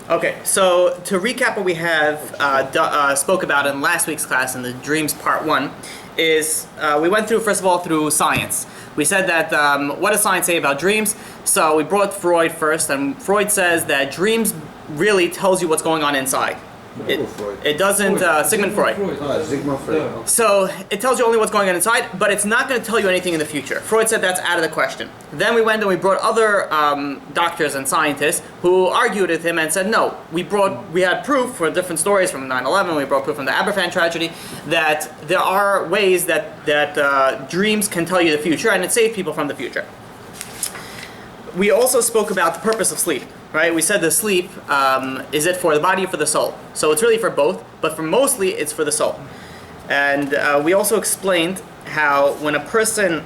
Okay, so to recap what we have spoke about in last week's class in the Dreams Part 1 is we went through, first of all, through science. We said that what does science say about dreams? So we brought Freud first, and Freud says that dreams really tells you what's going on inside. It doesn't, Sigmund Freud. Sigmund Freud. So it tells you only what's going on inside, but it's not going to tell you anything in the future. Freud said that's out of the question. Then we went and we brought other doctors and scientists who argued with him and said, no, we had proof for different stories from 9/11, we brought proof from the Aberfan tragedy, that there are ways that dreams can tell you the future, and it saves people from the future. We also spoke about the purpose of sleep. Right, we said the sleep, is it for the body or for the soul? So it's really for both, but for mostly it's for the soul. And we also explained how when a person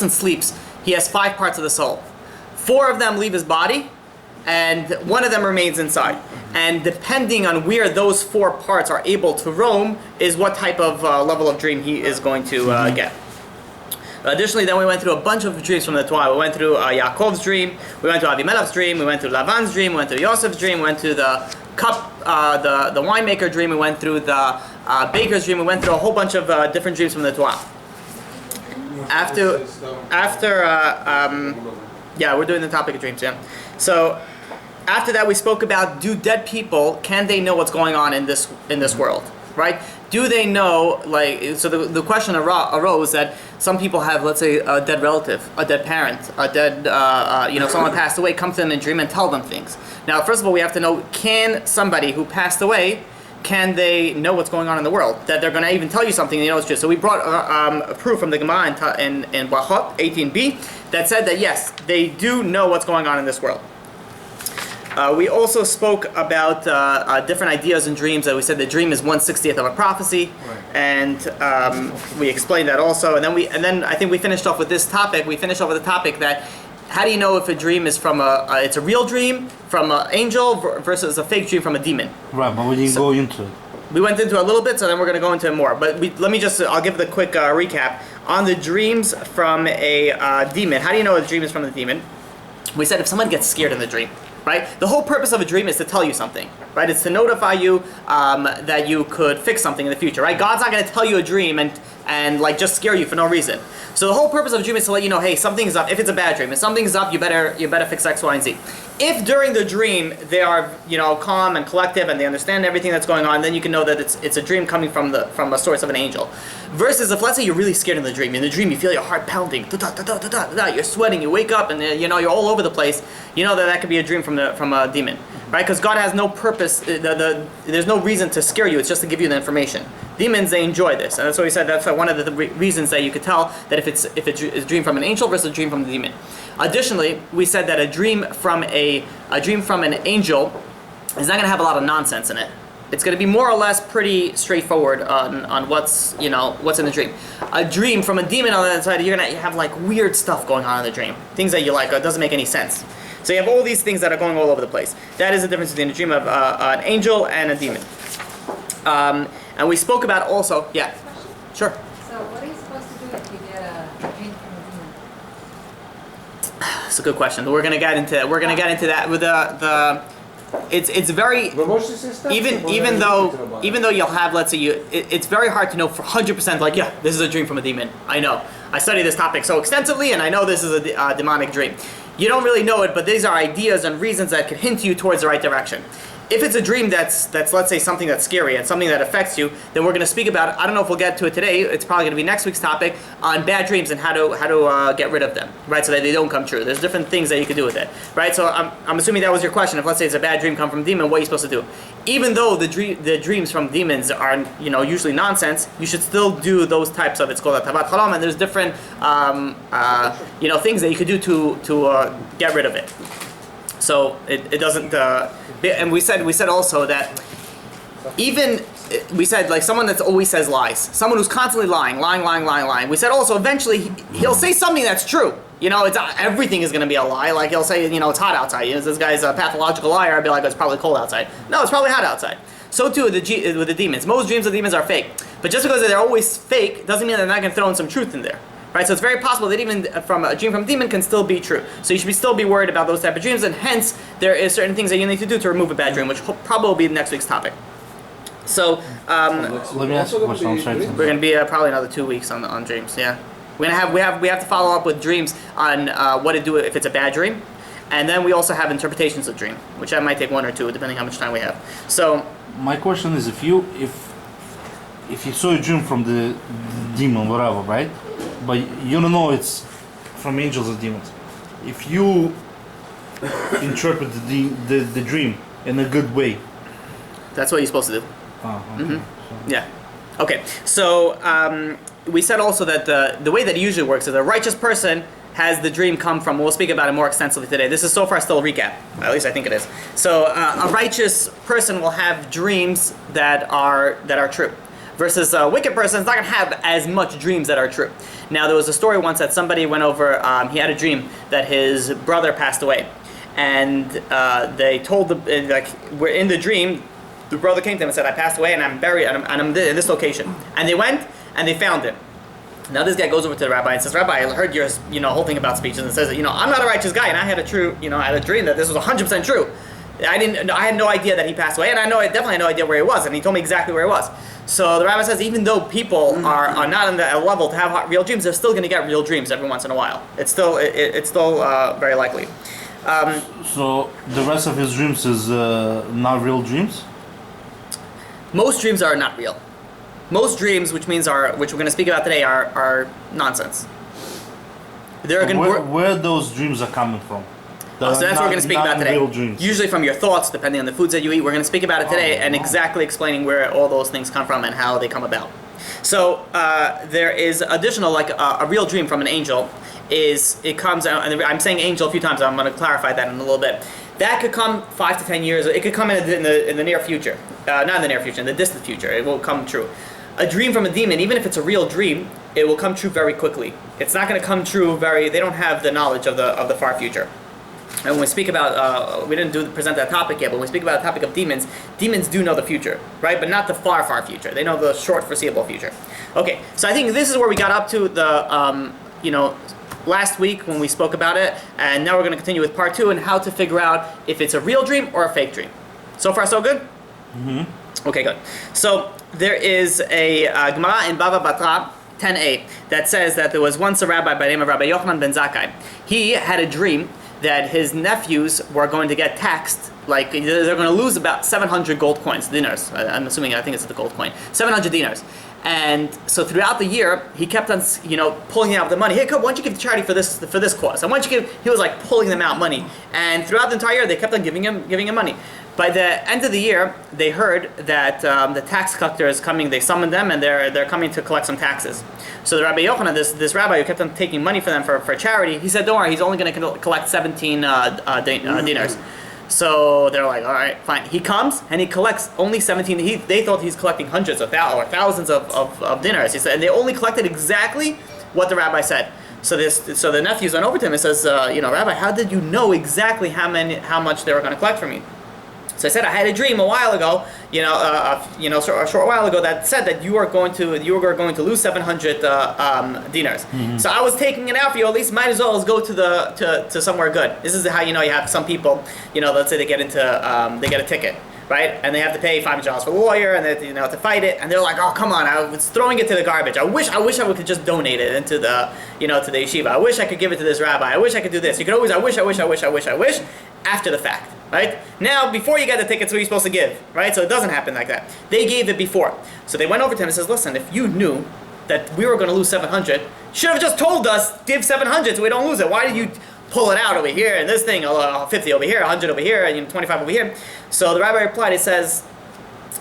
sleeps, he has 5 parts of the soul. 4 of them leave his body, and 1 of them remains inside. And depending on where those 4 parts are able to roam is what type of level of dream he is going to get. Additionally, then we went through a bunch of dreams from the Torah. We went through Yaakov's dream, we went to Avimelech's dream, we went through Lavan's dream, we went through Yosef's dream, we went through the cup, the winemaker dream, we went through the baker's dream, we went through a whole bunch of different dreams from the Torah. We're doing the topic of dreams, yeah. So, after that we spoke about, do dead people, can they know what's going on in this world, right? Do they know, so the question arose that some people have, let's say, a dead relative, a dead parent, a dead, someone passed away, come to them in a dream and tell them things. Now, first of all, we have to know, can somebody who passed away, can they know what's going on in the world? That they're going to even tell you something, it's true. So we brought a proof from the Gemara in Brachot 18b that said that, yes, they do know what's going on in this world. We also spoke about different ideas in dreams. That we said the dream is 1/60th of a prophecy, right. And we explained that also. And then I think we finished off with this topic. We finished off with the topic that how do you know if a dream is from it's a real dream from an angel versus a fake dream from a demon? Right, but we didn't go into it. We went into it a little bit, so then we're going to go into it more. But I'll give the quick recap on the dreams from a demon. How do you know a dream is from a demon? We said if someone gets scared in the dream. Right? The whole purpose of a dream is to tell you something, right? It's to notify you that you could fix something in the future, right? God's not going to tell you a dream and like just scare you for no reason. So the whole purpose of a dream is to let you know, hey, something's up. If it's a bad dream, if something's up, you better fix X, Y, and Z. If during the dream they are calm and collective and they understand everything that's going on, then you can know that it's a dream coming from a source of an angel. Versus if, let's say, you're really scared in the dream you feel your heart pounding, you're sweating, you wake up and you're all over the place. You know that could be a dream from a demon, right? Because God has no purpose. There's no reason to scare you. It's just to give you the information. Demons, they enjoy this, and that's what we said. That's one of the reasons that you could tell that if it's a dream from an angel versus a dream from a demon. Additionally, we said that a dream from an angel is not going to have a lot of nonsense in it. It's going to be more or less pretty straightforward on what's in the dream. A dream from a demon on the other side, you're going to have like weird stuff going on in the dream, things that you like. It doesn't make any sense. So you have all these things that are going all over the place. That is the difference between a dream of an angel and a demon. And we spoke about also, yeah, sure. So what are you supposed to do if you get a dream from a demon? It's a good question. We're gonna get into that with it's very even though you'll have, let's say, it's very hard to know for 100% like, yeah, this is a dream from a demon. I know. I study this topic so extensively and I know this is a demonic dream. You don't really know it, but these are ideas and reasons that can hint you towards the right direction. If it's a dream that's let's say something that's scary and something that affects you, then we're going to speak about, I don't know if we'll get to it today, it's probably going to be next week's topic, on bad dreams and how to get rid of them, right, so that they don't come true. There's different things that you can do with it, right? So I'm assuming that was your question. If, let's say, it's a bad dream come from a demon, what are you supposed to do? Even though the dreams from demons are usually nonsense, you should still do those types of, it's called a tabat halam, and there's different things that you could do to get rid of it. So it doesn't, and we said also that we said like someone that always says lies, someone who's constantly lying. We said also eventually he'll say something that's true. It's everything is going to be a lie. Like he'll say, it's hot outside. This guy's a pathological liar. I'd be like, it's probably cold outside. No, it's probably hot outside. So too with the demons. Most dreams of demons are fake. But just because they're always fake doesn't mean they're not going to throw in some truth in there. right? So it's very possible that even from a dream from a demon can still be true. So you should still be worried about those type of dreams, and hence there is certain things that you need to do to remove a bad dream, which probably will be next week's topic. So Let me ask you a question. I'm sorry. we're going to be probably another 2 weeks on dreams. Yeah, we have to follow up with dreams on what to do if it's a bad dream, and then we also have interpretations of dream, which that might take 1 or 2 depending how much time we have. So My question is, if you saw a dream from the demon, whatever, right? But you don't know it's from angels or demons. If you interpret the dream in a good way, that's what you're supposed to do. okay. Yeah. Okay. So we said also that the way that it usually works is a righteous person has the dream come from. We'll speak about it more extensively today. This is so far still a recap. At least I think it is. So a righteous person will have dreams that are true, versus a wicked person is not going to have as much dreams that are true. Now there was a story once that somebody went over. He had a dream that his brother passed away, and they told we're in the dream. The brother came to him and said, "I passed away and I'm buried and I'm in this location." And they went and they found him. Now this guy goes over to the rabbi and says, "Rabbi, I heard your whole thing about speeches," and says, "I'm not a righteous guy, and I had I had a dream that this was 100% true. I had no idea that he passed away, and I definitely had no idea where he was, and he told me exactly where he was." So the rabbi says, even though people are not on the level to have real dreams, they're still going to get real dreams every once in a while. It's still very likely. So the rest of his dreams is not real dreams? Most dreams are not real. Most dreams, which we're going to speak about today, are nonsense. Where those dreams are coming from? So that's what we're going to speak about today. Real dreams. Usually from your thoughts, depending on the foods that you eat. We're going to speak about it today and exactly explaining where all those things come from and how they come about. So there is additional, like a real dream from an angel it comes out, and I'm saying angel a few times, I'm going to clarify that in a little bit. That could come 5 to 10 years. It could come in the near future. Not in the near future, in the distant future. It will come true. A dream from a demon, even if it's a real dream, it will come true very quickly. It's not going to come true they don't have the knowledge of the far future. And when we speak about, we didn't present that topic yet, but when we speak about the topic of demons, demons do know the future, right? But not the far, far future. They know the short, foreseeable future. Okay, so I think this is where we got up to last week when we spoke about it, and now we're going to continue with part 2 and how to figure out if it's a real dream or a fake dream. So far, so good? Mm-hmm. Okay, good. So there is a Gemara in Bava Batra 10a that says that there was once a rabbi by the name of Rabbi Yochanan ben Zakkai. He had a dream that his nephews were going to get taxed, like they're going to lose about 700 gold coins, dinars. I think it's the gold coin, 700 dinars. And so throughout the year, he kept on, pulling out the money. Hey, why don't you give the charity for this cause? And he was like pulling them out money. And throughout the entire year, they kept on giving him money. By the end of the year, they heard that the tax collector is coming. They summoned them, and they're coming to collect some taxes. So the Rabbi Yochanan, this rabbi who kept on taking money for them for charity, he said, "Don't worry, he's only going to collect 17 dinars." So they're like, "All right, fine." He comes and he collects only 17. They thought he's collecting hundreds of thousands of dinars. He said, and they only collected exactly what the rabbi said. So the nephews went over to him and says, "Rabbi, how did you know exactly how much they were going to collect from me?" So I said, "I had a dream a while ago, a short while ago that said that you were going to lose 700 dinars. Mm-hmm. So I was taking it out for you. At least might as well go to somewhere good." This is how you have some people, let's say they get a ticket, right? And they have to pay $500 for a lawyer, and they to fight it, and they're like, "Oh, come on, I was throwing it to the garbage. I wish I could just donate it into the to the yeshiva. I wish I could give it to this rabbi. I wish I could do this." You could always I wish after the fact. Right? Now, before you get the tickets, what are you supposed to give? Right? So it doesn't happen like that. They gave it before. So they went over to him and says, "Listen, if you knew that we were going to lose 700, you should have just told us, give 700 so we don't lose it. Why did you pull it out over here and this thing, 50 over here, 100 over here, and 25 over here?" So the rabbi replied, he says,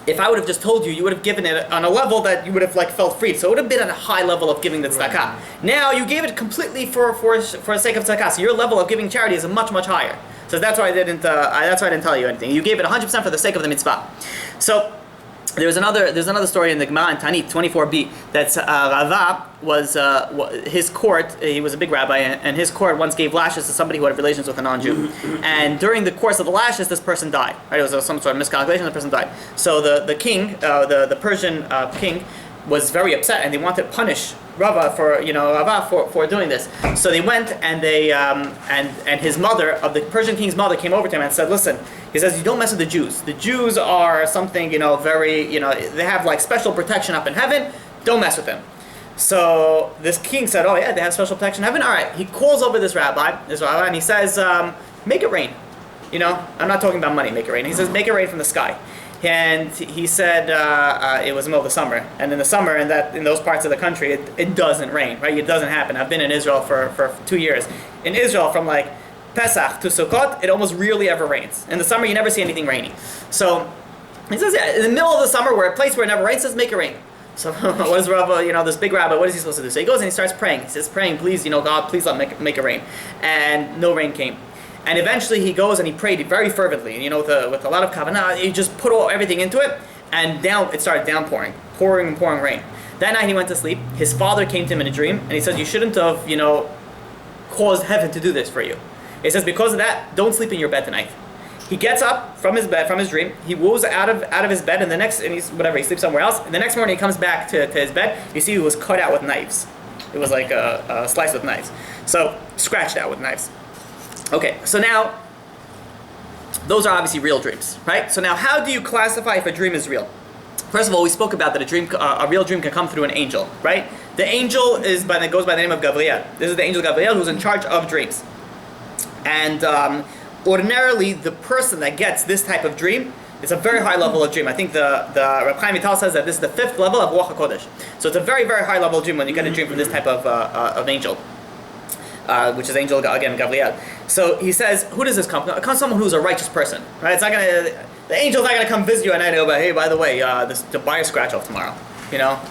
"If I would have just told you, you would have given it on a level that you would have felt free. So it would have been at a high level of giving the tzedakah. Now you gave it completely for the sake of tzedakah. So your level of giving charity is much, much higher. So that's why I didn't tell you anything. You gave it 100% for the sake of the mitzvah." So there's another story in the Gemara in Tanit 24b that Rava was his court. He was a big rabbi, and his court once gave lashes to somebody who had relations with a non-Jew. And during the course of the lashes, this person died. Right? It was some sort of miscalculation. The person died. So the king, the Persian king, was very upset, and they wanted to punish Rava for doing this. So they went and they and his mother, of the Persian king's mother, came over to him and said, listen, he says, you don't mess with the Jews. The Jews are something, very, they have like special protection up in heaven. Don't mess with them. So this king said, oh yeah, they have special protection in heaven? All right. He calls over this rabbi, and he says, make it rain. I'm not talking about money, make it rain. He says, make it rain from the sky. And he said it was the middle of the summer. And in the summer, in those parts of the country, it doesn't rain, right? It doesn't happen. I've been in Israel for 2 years. In Israel, from like Pesach to Sukkot, it almost rarely ever rains. In the summer, you never see anything rainy. So he says, in the middle of the summer, where a place where it never rains, says, make it rain. So what is Rabbi, this big rabbi, what is he supposed to do? So he goes and he starts praying. He says, praying, please, God, please let make it rain. And no rain came. And eventually he goes and he prayed very fervently, with a lot of kavanah. He just put everything into it, and it started downpouring, pouring rain. That night he went to sleep. His father came to him in a dream, and he says, you shouldn't have, caused heaven to do this for you. He says, because of that, don't sleep in your bed tonight. He gets up from his bed, from his dream. He woos out of his bed, and he sleeps somewhere else. And the next morning he comes back to his bed. You see, he was cut out with knives. It was like a slice with knives. So scratched out with knives. Okay, so now, those are obviously real dreams, right? So now, how do you classify if a dream is real? First of all, we spoke about that a real dream can come through an angel, right? The angel goes by the name of Gabriel. This is the angel Gabriel who's in charge of dreams. And ordinarily, the person that gets this type of dream, it's a very high level of dream. I think the Reb Chaim Vital says that this is the 5th level of Ruach HaKodesh. So it's a very, very high level dream when you get a dream from this type of angel. Which is angel, again, Gabriel. So he says, who does this come from? It comes from someone who's a righteous person, right? The angel's not going to come visit you at night and go, hey, by the way, to buy a scratch off tomorrow.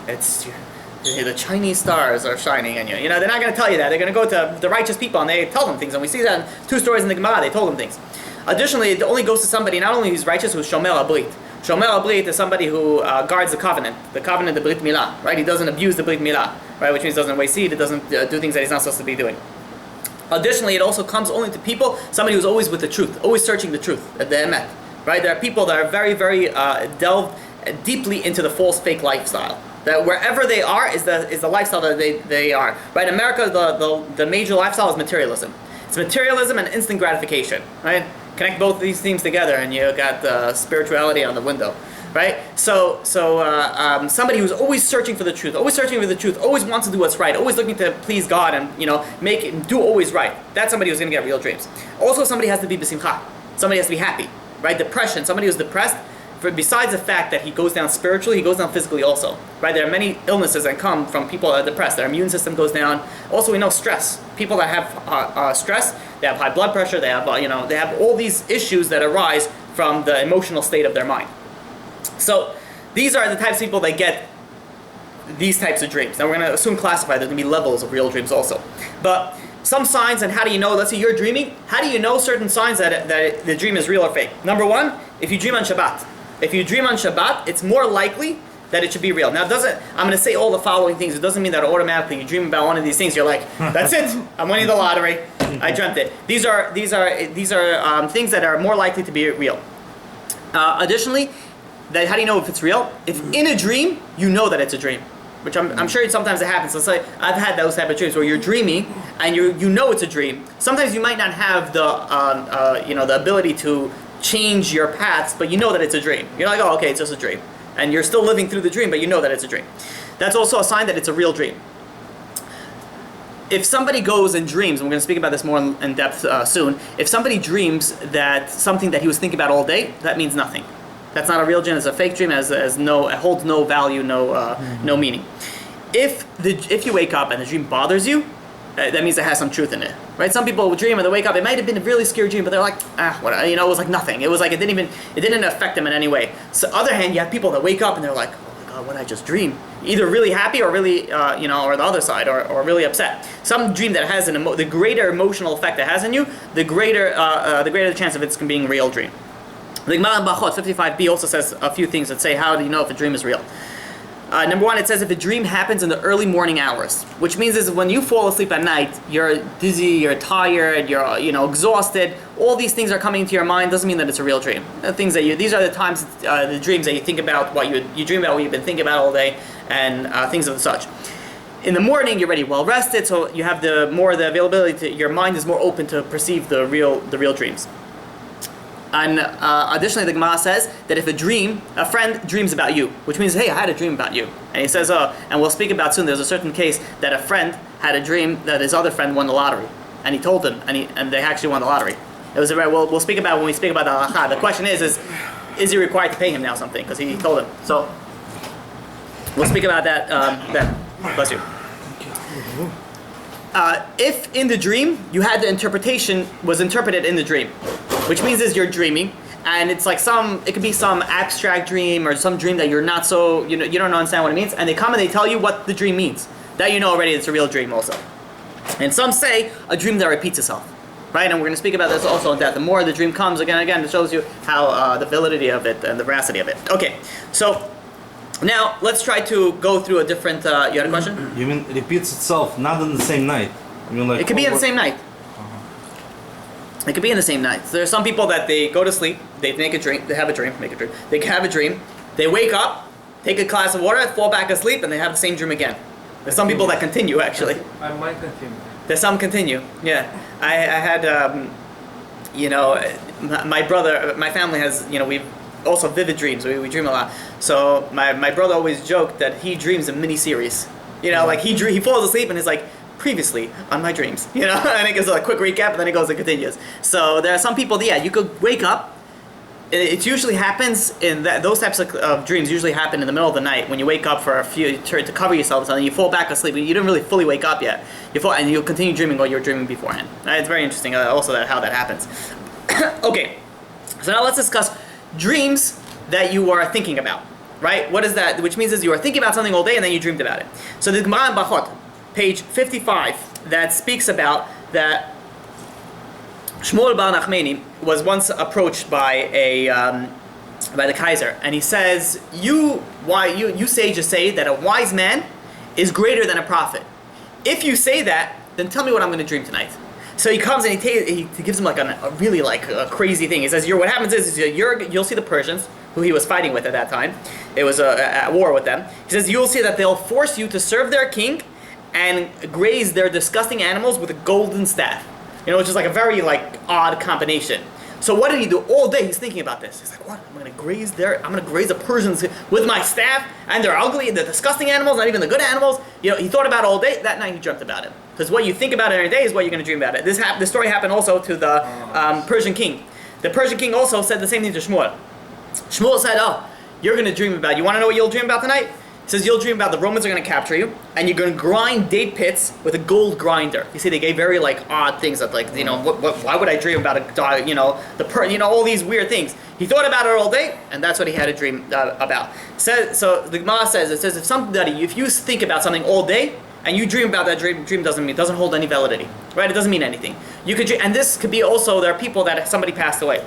It's the Chinese stars are shining on you. They're not going to tell you that. They're going to go to the righteous people and they tell them things. And we see that in 2 stories in the Gemara, they told them things. Additionally, it only goes to somebody, not only who's righteous, who's Shomer HaBrit. Shomer HaBrit is somebody who guards the covenant, the Brit Milah, right? He doesn't abuse the Brit Milah, right? Which means he doesn't waste seed, he doesn't do things that he's not supposed to be doing. Additionally, it also comes only to people, somebody who's always with the truth, always searching the truth, the emet, right? There are people that are very, very delved deeply into the false, fake lifestyle. That wherever they are is the lifestyle that they are. Right? In America, the major lifestyle is materialism. It's materialism and instant gratification, right? Connect both these things together and you got spirituality on the window. Right? So somebody who's always searching for the truth, always wants to do what's right, always looking to please God and do always right. That's somebody who's going to get real dreams. Also, somebody has to be b'simcha. Somebody has to be happy. Right? Depression. Somebody who's depressed, besides the fact that he goes down spiritually, he goes down physically also. Right? There are many illnesses that come from people that are depressed. Their immune system goes down. Also, we know stress. People that have stress, they have high blood pressure. They have they have all these issues that arise from the emotional state of their mind. So these are the types of people that get these types of dreams. Now we're going to soon classify there's going to be levels of real dreams also. But some signs, and how do you know, let's say you're dreaming, how do you know certain signs that the dream is real or fake? Number one, if you dream on Shabbat. If you dream on Shabbat, it's more likely that it should be real. Now I'm going to say all the following things. It doesn't mean that automatically you dream about one of these things, you're like, that's it, I'm winning the lottery, I dreamt it. These are things that are more likely to be real. Additionally, how do you know if it's real? If in a dream, you know that it's a dream. Which I'm sure sometimes it happens. Let's say I've had those type of dreams where you're dreaming and you know it's a dream. Sometimes you might not have the ability to change your paths, but you know that it's a dream. You're like, oh, okay, it's just a dream. And you're still living through the dream, but you know that it's a dream. That's also a sign that it's a real dream. If somebody goes and dreams, and we're going to speak about this more in depth soon, if somebody dreams that something that he was thinking about all day, that means nothing. That's not a real dream. It's a fake dream. It holds no value, no meaning. If you wake up and the dream bothers you, that means it has some truth in it, right? Some people will dream and they wake up. It might have been a really scary dream, but they're like, it was like nothing. It was like it didn't affect them in any way. So, other hand, you have people that wake up and they're like, oh my God, what did I just dream? Either really happy or really, or the other side, or really upset. Some dream that has the greater emotional effect it has on you, the greater the chance of it's being a real dream. The Gemara in Bachot 55b also says a few things that say how do you know if a dream is real. Number one, it says if a dream happens in the early morning hours, which means is when you fall asleep at night, you're dizzy, you're tired, you're exhausted. All these things are coming into your mind. Doesn't mean that it's a real dream. These are the times, the dreams that you think about what you dream about what you've been thinking about all day, and things of such. In the morning, you're already well rested, so you have the availability to, your mind is more open to perceive the real dreams. And additionally, the Gemara says that if a friend dreams about you, which means, hey, I had a dream about you. And he says, and we'll speak about soon, there's a certain case that a friend had a dream that his other friend won the lottery. And he told him, and they actually won the lottery. It was we'll speak about when we speak about the halacha. The question is he required to pay him now something? Because he told him. So, we'll speak about that then. Bless you. If in the dream you had the interpretation was interpreted in the dream, which means is you're dreaming, and it's like it could be some abstract dream or some dream that you're not so you don't understand what it means, and they come and they tell you what the dream means. That you know already it's a real dream also. And some say a dream that repeats itself, right? And we're going to speak about this also in that the more the dream comes again and again, it shows you how the validity of it and the veracity of it. Okay, so. Now, let's try to go through a different, you had a question? You mean it repeats itself, not in the same night? You mean like, it could be in the same night. It could be in the same night. So there are some people that they go to sleep, they have a dream, they have a dream, they wake up, take a glass of water, fall back asleep, and they have the same dream again. There's some people that continue, actually. I might continue. There's some continue, yeah. I had, my brother, my family has, we've also vivid dreams. We dream a lot. So my brother always joked that he dreams a mini-series. Like he falls asleep and is like, previously on my dreams. And it gives a quick recap and then it goes and continues. So there are some people, you could wake up. It usually happens in those types of dreams usually happen in the middle of the night when you wake up for a few, to cover yourself and you fall back asleep. You didn't really fully wake up yet. You fall and you'll continue dreaming what you were dreaming beforehand. It's very interesting also how that happens. Okay, so now let's discuss dreams that you are thinking about, right? What is that? Which means is you are thinking about something all day and then you dreamed about it. So the Gemara in Bachot, page 55, that speaks about that Shmuel Bar Nachmani was once approached by the Kaiser, and he says, "You sages say that a wise man is greater than a prophet. If you say that, then tell me what I'm going to dream tonight." So he comes and he gives him like a really a crazy thing. He says, what happens is you'll see the Persians, who he was fighting with at that time. It was at war with them. He says, you'll see that they'll force you to serve their king and graze their disgusting animals with a golden staff. Which is like a very odd combination. So what did he do? All day he's thinking about this. He's like, what? I'm gonna graze the Persians with my staff, and they're ugly, they're disgusting animals, not even the good animals. He thought about it all day. That night he dreamt about it. Because what you think about every day is what you're gonna dream about it. This story happened also to the Persian king. The Persian king also said the same thing to Shmuel. Shmuel said, you're gonna dream about it. You wanna know what you'll dream about tonight? He says you'll dream about the Romans are going to capture you, and you're going to grind date pits with a gold grinder. You see, they gave very odd things that why would I dream about all these weird things. He thought about it all day, and that's what he had a dream about. So the Gemara says if you think about something all day and you dream about that dream doesn't hold any validity, right? It doesn't mean anything. You could, and this could be also there are people that somebody passed away,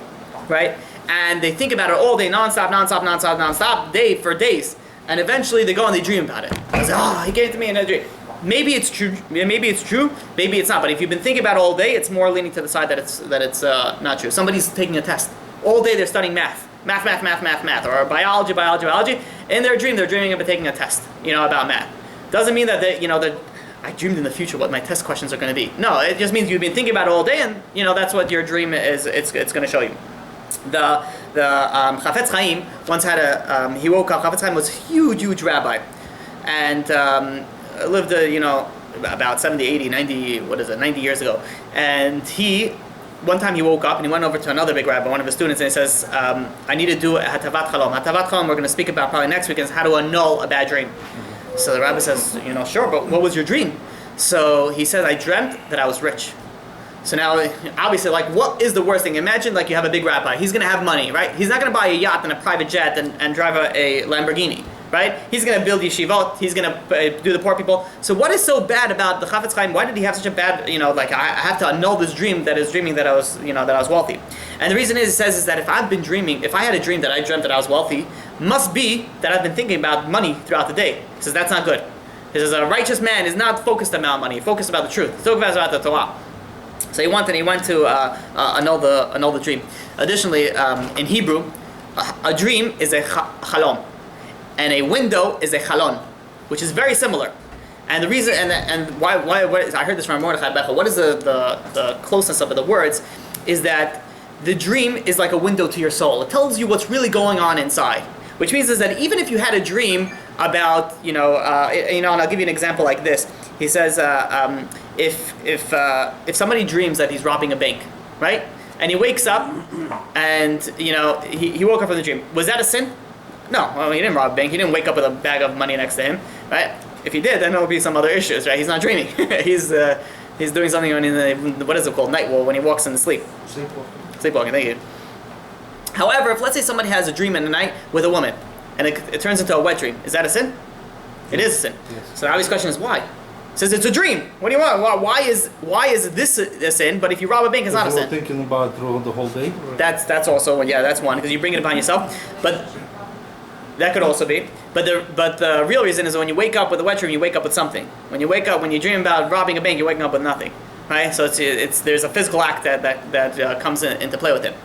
right? And they think about it all day, nonstop, day for days. And eventually they go and they dream about it. I say, he gave it to me in a dream. Maybe it's true, maybe it's not. But if you've been thinking about it all day, it's more leaning to the side that it's not true. Somebody's taking a test. All day they're studying math, or biology. In their dream, they're dreaming about taking a test, about math. Doesn't mean that that I dreamed in the future what my test questions are going to be. No, it just means you've been thinking about it all day, and that's what your dream is. It's going to show you. The Chafetz Chaim once had he woke up. Chafetz Chaim was a huge rabbi, and lived about 70, 80, 90 90 years ago. And one time he woke up and he went over to another big rabbi, one of his students, and he says, I need to do a Hatavat Chalom. Hatavat Chalom we're going to speak about probably next week is how to annul a bad dream. So the rabbi says, sure, but what was your dream? So he said, I dreamt that I was rich. So now, obviously, what is the worst thing? Imagine, you have a big rabbi. He's going to have money, right? He's not going to buy a yacht and a private jet and drive a Lamborghini, right? He's going to build yeshivot. He's going to do the poor people. So what is so bad about the Chafetz Chaim? Why did he have such a bad, I have to annul this dream that is dreaming that I was, that I was wealthy. And the reason is, it says, that if I had a dream that I dreamt that I was wealthy, must be that I've been thinking about money throughout the day. He says, that's not good. He says, a righteous man is not focused about money. He's focused about the truth. He's focused about the Torah. So he went to annul the dream. Additionally, in Hebrew, a dream is a chalom, and a window is a chalon, which is very similar. And the reason, and why I heard this from Mordechai Becha, what is the closeness of the words, is that the dream is like a window to your soul. It tells you what's really going on inside. Which means is that even if you had a dream about, and I'll give you an example like this. He says, if somebody dreams that he's robbing a bank, right? And he wakes up, and he woke up from the dream. Was that a sin? No, well, he didn't rob a bank. He didn't wake up with a bag of money next to him, right? If he did, then there would be some other issues, right? He's not dreaming. He's doing something in the, what is it called, night, when he walks in the sleep. Sleepwalking, thank you. However, if let's say somebody has a dream in the night with a woman, and it turns into a wet dream, is that a sin? It is a sin. Yes. So the obvious question is why? It says it's a dream. What do you want? Why is this a sin? But if you rob a bank, it's not a sin. You're thinking about throughout the whole day. That's also that's one, because you bring it upon yourself. But that could also be. But the real reason is when you wake up with a wet dream, you wake up with something. When you dream about robbing a bank, you're waking up with nothing, right? So there's a physical act that comes into play with it.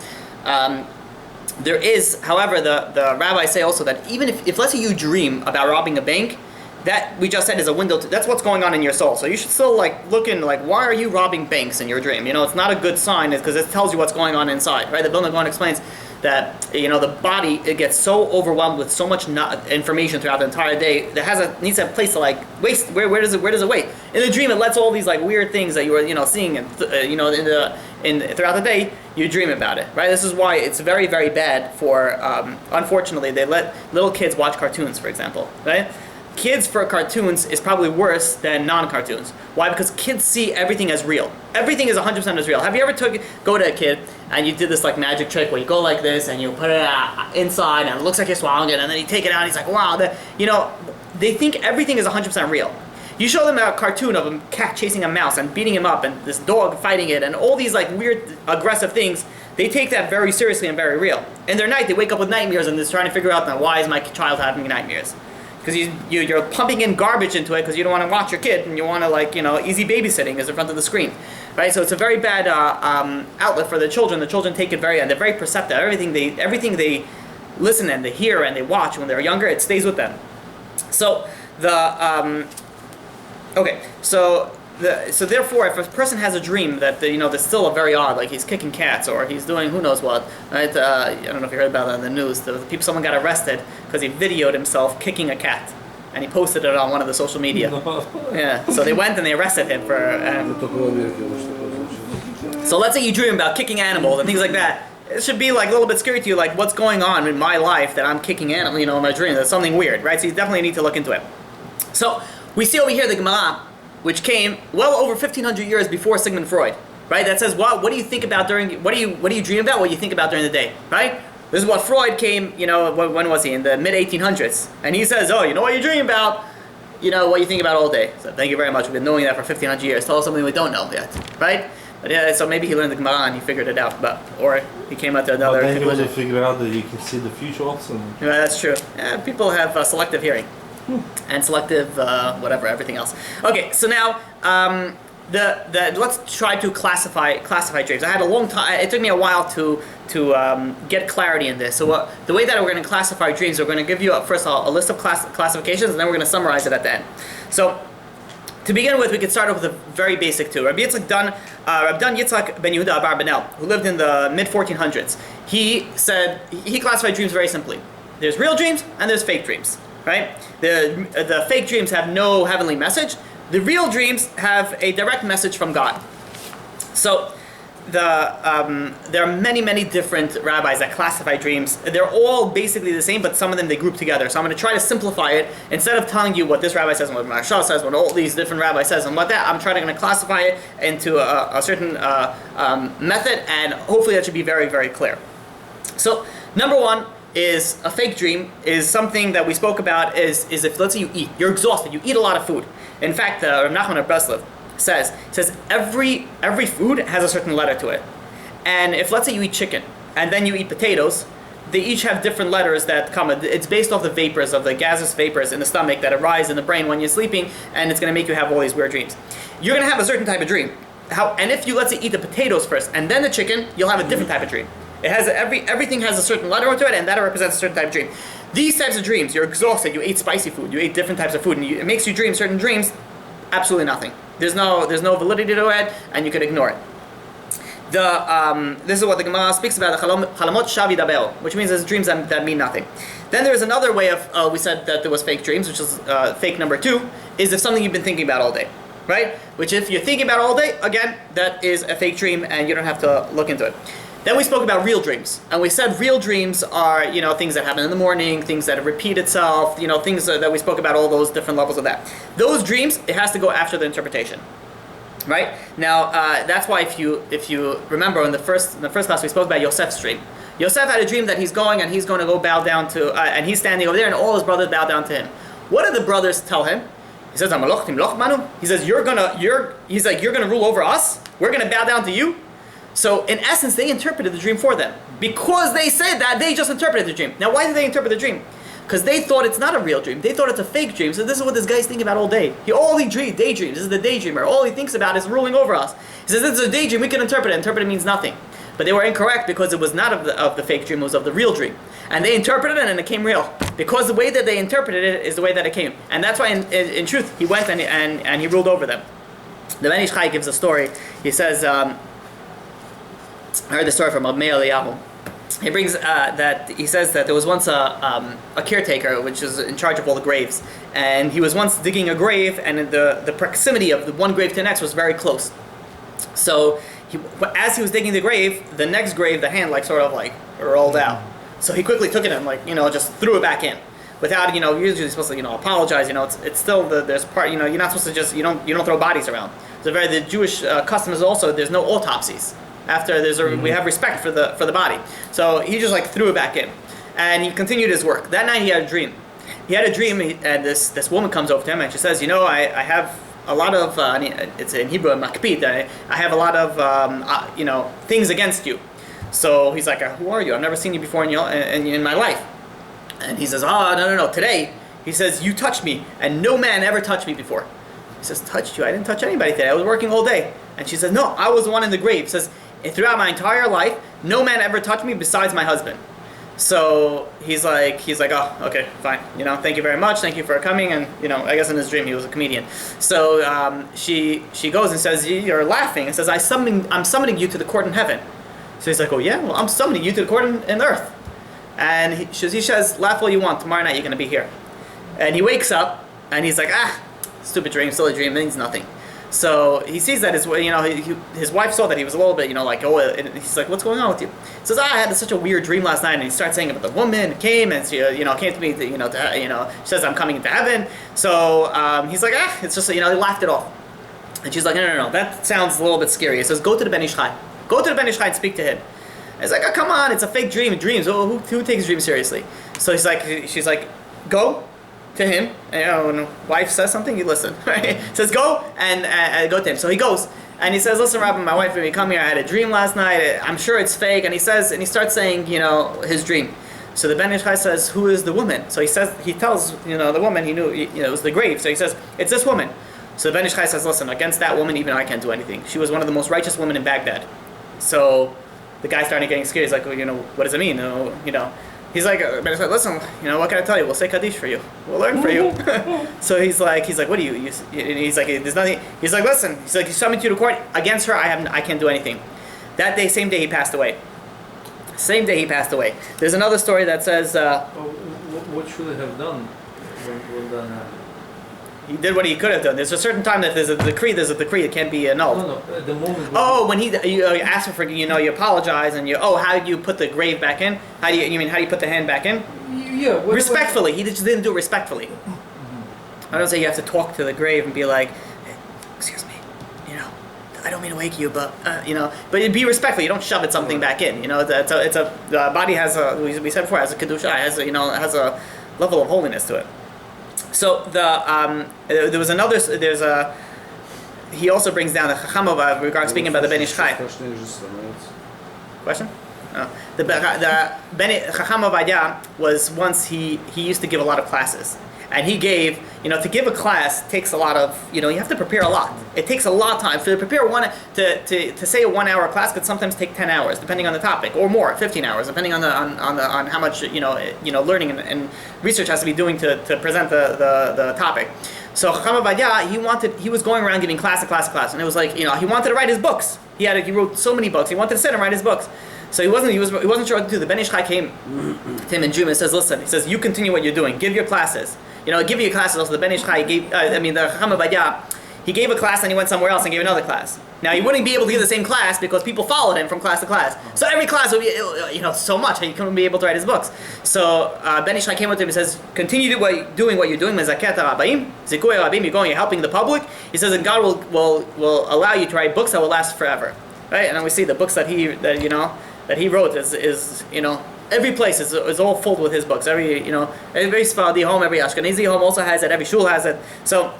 There is, however, the rabbis say also that even if let's say you dream about robbing a bank, that we just said is a window that's what's going on in your soul. So you should still look in why are you robbing banks in your dream? It's not a good sign because it tells you what's going on inside, right? The Vilna Gaon explains that the body, it gets so overwhelmed with so much information throughout the entire day that needs to have a place to waste. Where does it wait? In the dream, it lets all these weird things that you were seeing and throughout the day, you dream about it, right? This is why it's very, very bad for unfortunately they let little kids watch cartoons, for example, right? Kids for cartoons is probably worse than non-cartoons. Why? Because kids see everything as real. Everything is 100% as real. Have you ever go to a kid and you did this magic trick where you go like this and you put it inside and it looks like you're swallowing it and then you take it out and he's like, wow, they think everything is 100% real. You show them a cartoon of a cat chasing a mouse and beating him up and this dog fighting it and all these weird aggressive things, they take that very seriously and very real. In their night, they wake up with nightmares and they're trying to figure out why is my child having nightmares? Because you're pumping in garbage into it because you don't want to watch your kid and you want to easy babysitting is in front of the screen, right? So it's a very bad outlet for the children. The children take it and they're very perceptive. Everything they listen and they hear and they watch when they're younger, it stays with them. So so therefore, if a person has a dream that that's still very odd, like he's kicking cats or he's doing who knows what, right? I don't know if you heard about that in the news. Someone got arrested because he videoed himself kicking a cat, and he posted it on one of the social media. Yeah, so they went and they arrested him for. So let's say you dream about kicking animals and things like that. It should be a little bit scary to you, what's going on in my life that I'm kicking animals, in my dream. That's something weird, right? So you definitely need to look into it. So we see over here the Gemara, which came well over 1,500 years before Sigmund Freud, right? That says, what do you think about what do you dream about? What do you think about during the day, right? This is what Freud came, when was he? In the mid-1800s. And he says, what you dream about, what you think about all day. So thank you very much. We've been knowing that for 1,500 years. Tell us something we don't know yet, right? But yeah, so maybe he learned the Gemara and he figured it out, or he came out to another But then conclusion. he also figured out that you can see the future also. Yeah, that's true. Yeah, people have selective hearing. And selective, everything else. Okay, so now let's try to classify dreams. I had a long time. It took me a while to get clarity in this. So the way that we're going to classify dreams, we're going to give you first a list of classifications, and then we're going to summarize it at the end. So to begin with, we could start off with a very basic two. Rabbi Yitzchak ben Yehuda Bar Benel, who lived in the mid 1400s, he classified dreams very simply. There's real dreams and there's fake dreams. Right? The fake dreams have no heavenly message. The real dreams have a direct message from God. So there are many, many different rabbis that classify dreams. They're all basically the same, but some of them they group together. So I'm going to try to simplify it. Instead of telling you what this rabbi says and what Parasha says, what all these different rabbis says and what that, I'm trying to classify it into a certain method, and hopefully that should be very, very clear. So number one is a fake dream is something that we spoke about is if let's say you're exhausted, you eat a lot of food. In fact, Rav Nachman of Breslov says every food has a certain letter to it. And if let's say you eat chicken and then you eat potatoes, they each have different letters that come. It's based off the vapors of the gaseous vapors in the stomach that arise in the brain when you're sleeping, and it's going to make you have all these weird dreams. You're going to have a certain type of dream. And if you let's say eat the potatoes first and then the chicken, you'll have a different type of dream. It has everything has a certain letter to it, and that represents a certain type of dream. These types of dreams, you're exhausted, you ate spicy food, you ate different types of food, and it makes you dream certain dreams. absolutely nothing. There's no validity to it, and you could ignore it. This is what the Gemara speaks about, the chalamot shavi dabel, which means there's dreams that mean nothing. Then there's another way of, we said that there was fake dreams, which is fake number 2, is if something you've been thinking about all day, right? Which if you're thinking about all day, again, that is a fake dream and you don't have to look into it. Then we spoke about real dreams, and we said real dreams are, things that happen in the morning, things that repeat itself, things that we spoke about, all those different levels of that. Those dreams, it has to go after the interpretation. Right? Now, that's why if you remember in the first class we spoke about Yosef's dream. Yosef had a dream that he's going and he's going to go bow down to, and he's standing over there and all his brothers bow down to him. What did the brothers tell him? He says, he says, you're gonna rule over us? We're gonna bow down to you? So in essence, they interpreted the dream for them. Because they said that, they just interpreted the dream. Now why did they interpret the dream? Because they thought it's not a real dream. They thought it's a fake dream. So this is what this guy's thinking about all day. Daydreams. This is the daydreamer. All he thinks about is ruling over us. He says, this is a daydream. We can interpret it. Interpret it means nothing. But they were incorrect because it was not of the fake dream. It was of the real dream. And they interpreted it and it came real. Because the way that they interpreted it is the way that it came. And that's why, in truth, he went and he ruled over them. The Ben Ish Chai gives a story. He says, I heard the story from Abmei Eliyahu. He brings that he says that there was once a caretaker which is in charge of all the graves, and he was once digging a grave, and the proximity of the one grave to the next was very close. So as he was digging the grave, the next grave, the hand sort of rolled out. So he quickly took it and just threw it back in, without usually you're supposed to apologize. It's still there's part you're not supposed to just you don't throw bodies around. So the Jewish custom is also there's no autopsies. After we have respect for the body. So he just threw it back in. And he continued his work. That night he had a dream. And this woman comes over to him and she says, I have a lot of, it's in Hebrew, makpid, I have a lot of, things against you. So he's like, who are you? I've never seen you before in my life. And he says, no, today, he says, you touched me, and no man ever touched me before. He says, touched you? I didn't touch anybody today. I was working all day. And she says, no, I was the one in the grave. He says, throughout my entire life, no man ever touched me besides my husband. So he's like, oh, okay, fine. Thank you very much. Thank you for coming. And I guess in his dream he was a comedian. So she goes and says, you're laughing. And says, I'm summoning you to the court in heaven. So he's like, oh yeah, well I'm summoning you to the court in earth. And he says, laugh all you want. Tomorrow night you're going to be here. And he wakes up and he's like, stupid dream, silly dream, means nothing. So he sees that his wife saw that he was a little bit, and he's like, what's going on with you? He says, I had such a weird dream last night, and he starts saying about the woman came and she, came to me, she says I'm coming into heaven. So he's like, it's just, he laughed it off. And she's like, no, that sounds a little bit scary. He says, go to the Ben Ish Chai. Go to the Ben Ish Chai and speak to him. And he's like, oh, come on, it's a fake dream. Dreams, who takes dreams seriously? So she's like, go to him, and when wife says something, you listen. Right? Says go and go to him. So he goes and he says, "Listen, Rabbi, my wife made me come here. I had a dream last night. I'm sure it's fake." And he starts saying, his dream. So the Ben Ish Chai says, "Who is the woman?" So he tells the woman he knew it was the grave. So he says, "It's this woman." So the Ben Ish Chai says, "Listen, against that woman, even I can't do anything. She was one of the most righteous women in Baghdad." So the guy started getting scared. He's like, well, what does it mean? He's like, listen, what can I tell you? We'll say Kaddish for you. We'll learn for you. So he's like, what do you? He's like, there's nothing. He's like, listen. He's like, he summoned you to court against her. I can't do anything. That day, same day, he passed away. There's another story that says. What should he have done when that happened? He did what he could have done. There's a certain time that there's a decree. It can't be annulled. No, at the moment. When you ask for, you apologize and how do you put the grave back in? How do you put the hand back in? Yeah. Respectfully. He just didn't do it respectfully. Mm-hmm. I don't say you have to talk to the grave and be like, hey, excuse me, I don't mean to wake you, but but be respectful. You don't shove something back in. The body has we said before, has a kedusha, has a level of holiness to it. So there was another. He also brings down the Chacham regarding speaking about the Ben Ish Chai. Question? No. The Chacham Ovadia was once he used to give a lot of classes, and he gave to give a class takes a lot of you have to prepare a lot. It takes a lot of time to prepare to say a 1 hour class could sometimes take 10 hours depending on the topic, or more, 15 hours depending on on how much learning and research has to be doing to present the topic. So Chacham Ovadia, he was going around giving class, and it was like, he wanted to write his books. He wrote so many books. He wanted to sit and write his books. So he wasn't sure what to do. The Ben Ish Chai came to him in June and says, listen, he says, you continue what you're doing. Give your classes. Give your classes. Also, the Ben Ish Chai gave, the Chacham Ovadia, he gave a class and he went somewhere else and gave another class. Now he wouldn't be able to give the same class because people followed him from class to class. So every class would be, so much, he couldn't be able to write his books. So Ben Ish Chai came up to him and says, continue doing what you're doing. Mezaket Rabbaim, Zikui Rabbaim, you're helping the public. He says, and God will allow you to write books that will last forever. Right? And then we see the books that he wrote is every place is all filled with his books. Every Sephardi home, every Ashkenazi home also has it. Every shul has it. So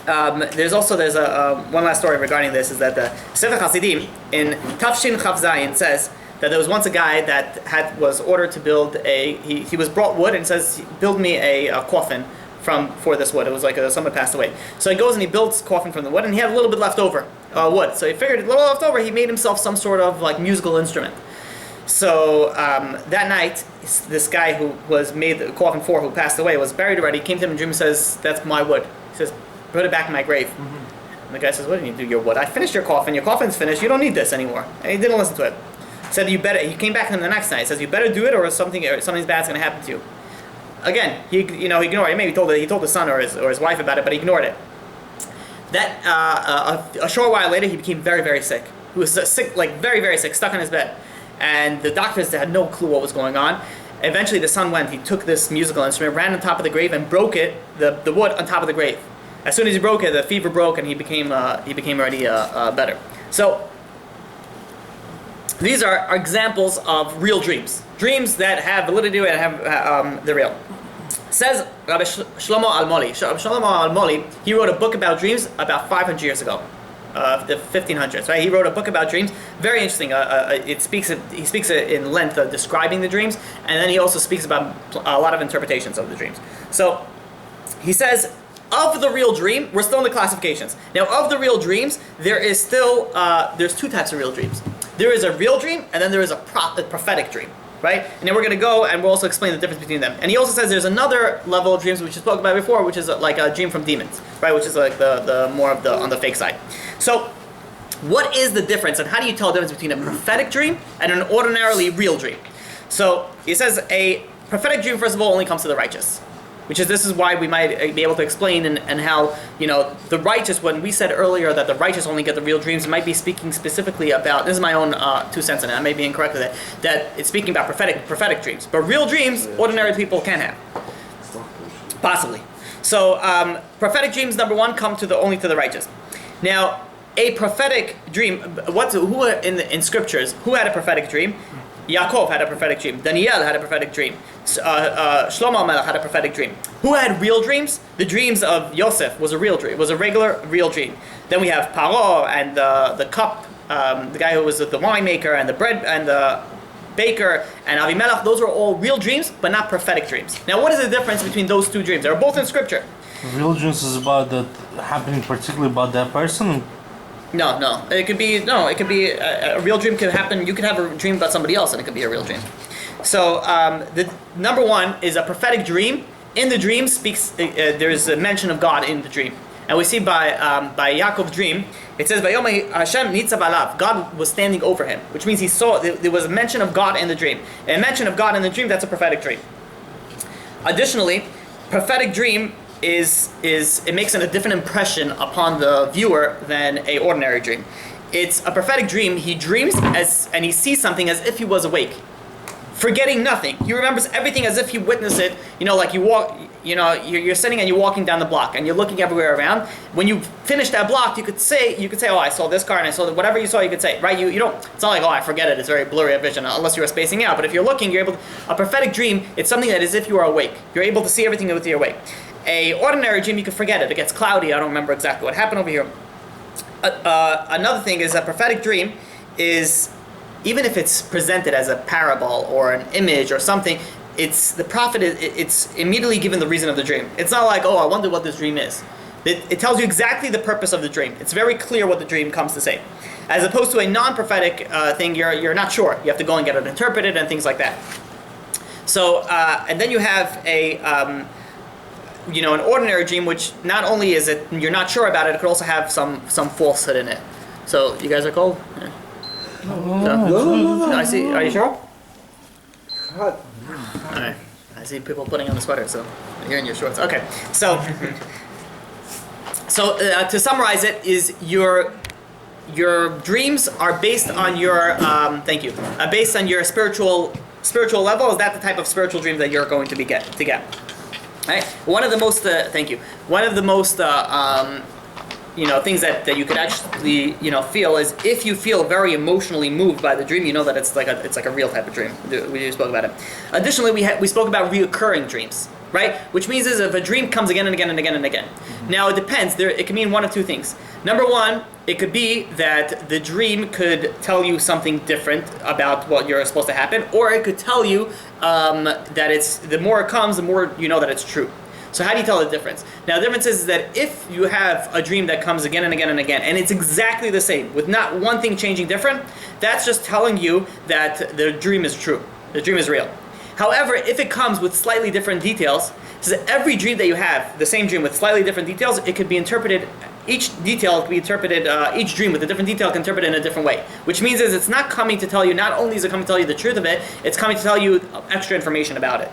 there's a one last story regarding this, is that the Sefer Hasidim in Tafshin Chav Zayin says that there was once a guy that was ordered to build he was brought wood and says, build me a coffin for this wood. It was like someone passed away. So he goes and he builds coffin from the wood, and he had a little bit left over wood. So he figured a little left over. He made himself some sort of like musical instrument. So that night, this guy who was made the coffin for, who passed away, was buried already. He came to him in a dream and says, "That's my wood." He says, "Put it back in my grave." Mm-hmm. And the guy says, "What do you do? Your wood? I finished your coffin. Your coffin's finished. You don't need this anymore." And he didn't listen to it. He said, "You better." He came back to him the next night. He says, "You better do it, or something bad's going to happen to you." Again, he ignored it. Maybe he told his son or his wife about it, but he ignored it. That a short while later, he became very, very sick. He was sick, like very, very sick, stuck on his bed, and the doctors had no clue what was going on. Eventually, the son went. He took this musical instrument, ran on top of the grave, and broke it, the wood on top of the grave. As soon as he broke it, the fever broke, and he became already better. So these are examples of real dreams that have validity and have they're real. Says Rabbi Shlomo Almoli. Shlomo Almoli, he wrote a book about dreams about 500 years ago, the 1500s. Right? He wrote a book about dreams. Very interesting. He speaks in length of describing the dreams, and then he also speaks about a lot of interpretations of the dreams. So he says, of the real dream, we're still in the classifications. Now, of the real dreams, there is still there's two types of real dreams. There is a real dream, and then there is a prophetic dream. Right? And then we're going to go and we'll also explain the difference between them. And he also says there's another level of dreams which we spoke about before, which is like a dream from demons, right? Which is like the more of the on the fake side. So what is the difference, and how do you tell the difference between a prophetic dream and an ordinarily real dream? So he says a prophetic dream, first of all, only comes to the righteous. This is why we might be able to explain and how, the righteous, when we said earlier that the righteous only get the real dreams, it might be speaking specifically about, this is my own 2 cents in it, I may be incorrect with it, that it's speaking about prophetic dreams. But real dreams, ordinary people can have. Possibly. So, prophetic dreams, number one, come only to the righteous. Now, a prophetic dream, who in scriptures, who had a prophetic dream? Yaakov had a prophetic dream. Daniel had a prophetic dream. Shlomo Melech had a prophetic dream. Who had real dreams? The dreams of Yosef was a real dream. Was a regular, real dream. Then we have Paro and the cup, the guy who was the winemaker and the bread and the baker and Avimelech. Those are all real dreams, but not prophetic dreams. Now, what is the difference between those two dreams? They're both in Scripture. Real dreams is about that happening particularly about that person. No. It could be a real dream could happen. You could have a dream about somebody else, and it could be a real dream. So the number one is a prophetic dream. In the dream there is a mention of God in the dream, and we see by Yaakov's dream, it says Vayom Hashem nitzav alav. God was standing over him, which means he saw there was a mention of God in the dream. And a mention of God in the dream, that's a prophetic dream. Additionally, prophetic dream it makes a different impression upon the viewer than a ordinary dream. It's a prophetic dream. He dreams and he sees something as if he was awake, forgetting nothing. He remembers everything as if he witnessed it. Like you walk, you're sitting and you're walking down the block and you're looking everywhere around. When you finish that block, you could say, "Oh, I saw this car and I saw whatever you saw." You could say, right? You don't. It's not like, "Oh, I forget it." It's very blurry of vision unless you are spacing out. But if you're looking, you're able. A prophetic dream, it's something that is if you are awake. You're able to see everything with your awake. A ordinary dream, you can forget it. It gets cloudy. I don't remember exactly what happened over here. Another thing is a prophetic dream is, even if it's presented as a parable or an image or something, it's immediately given the reason of the dream. It's not like, "Oh, I wonder what this dream is." It tells you exactly the purpose of the dream. It's very clear what the dream comes to say. As opposed to a non-prophetic thing, you're not sure. You have to go and get it interpreted and things like that. So, and then you have an ordinary dream, which not only is it you're not sure about it, it could also have some falsehood in it. So you guys are cold? Yeah. No, I see. Are you sure? Hot. All right. I see people putting on the sweater, so you're in your shorts. Okay. So to summarize it, is your dreams are based on your based on your spiritual level. Is that the type of spiritual dream that you're going to get? Right? One of the most One of the most things that you could actually feel is if you feel very emotionally moved by the dream, you know that it's like a real type of dream. We spoke about it. Additionally, we spoke about reoccurring dreams, right? Which means is if a dream comes again and again and again and again. Now it depends. It can mean one of two things. Number one, it could be that the dream could tell you something different about what you're supposed to happen, or it could tell you that it's the more it comes, the more you know that it's true. So how do you tell the difference? Now the difference is that if you have a dream that comes again and again and again, and it's exactly the same, with not one thing changing different, that's just telling you that the dream is true. The dream is real. However, if it comes with slightly different details, so that every dream that you have, the same dream with slightly different details, it could be interpreted, each dream with a different detail can interpret it in a different way. Which means is it's not coming to tell you, not only is it coming to tell you the truth of it, it's coming to tell you extra information about it.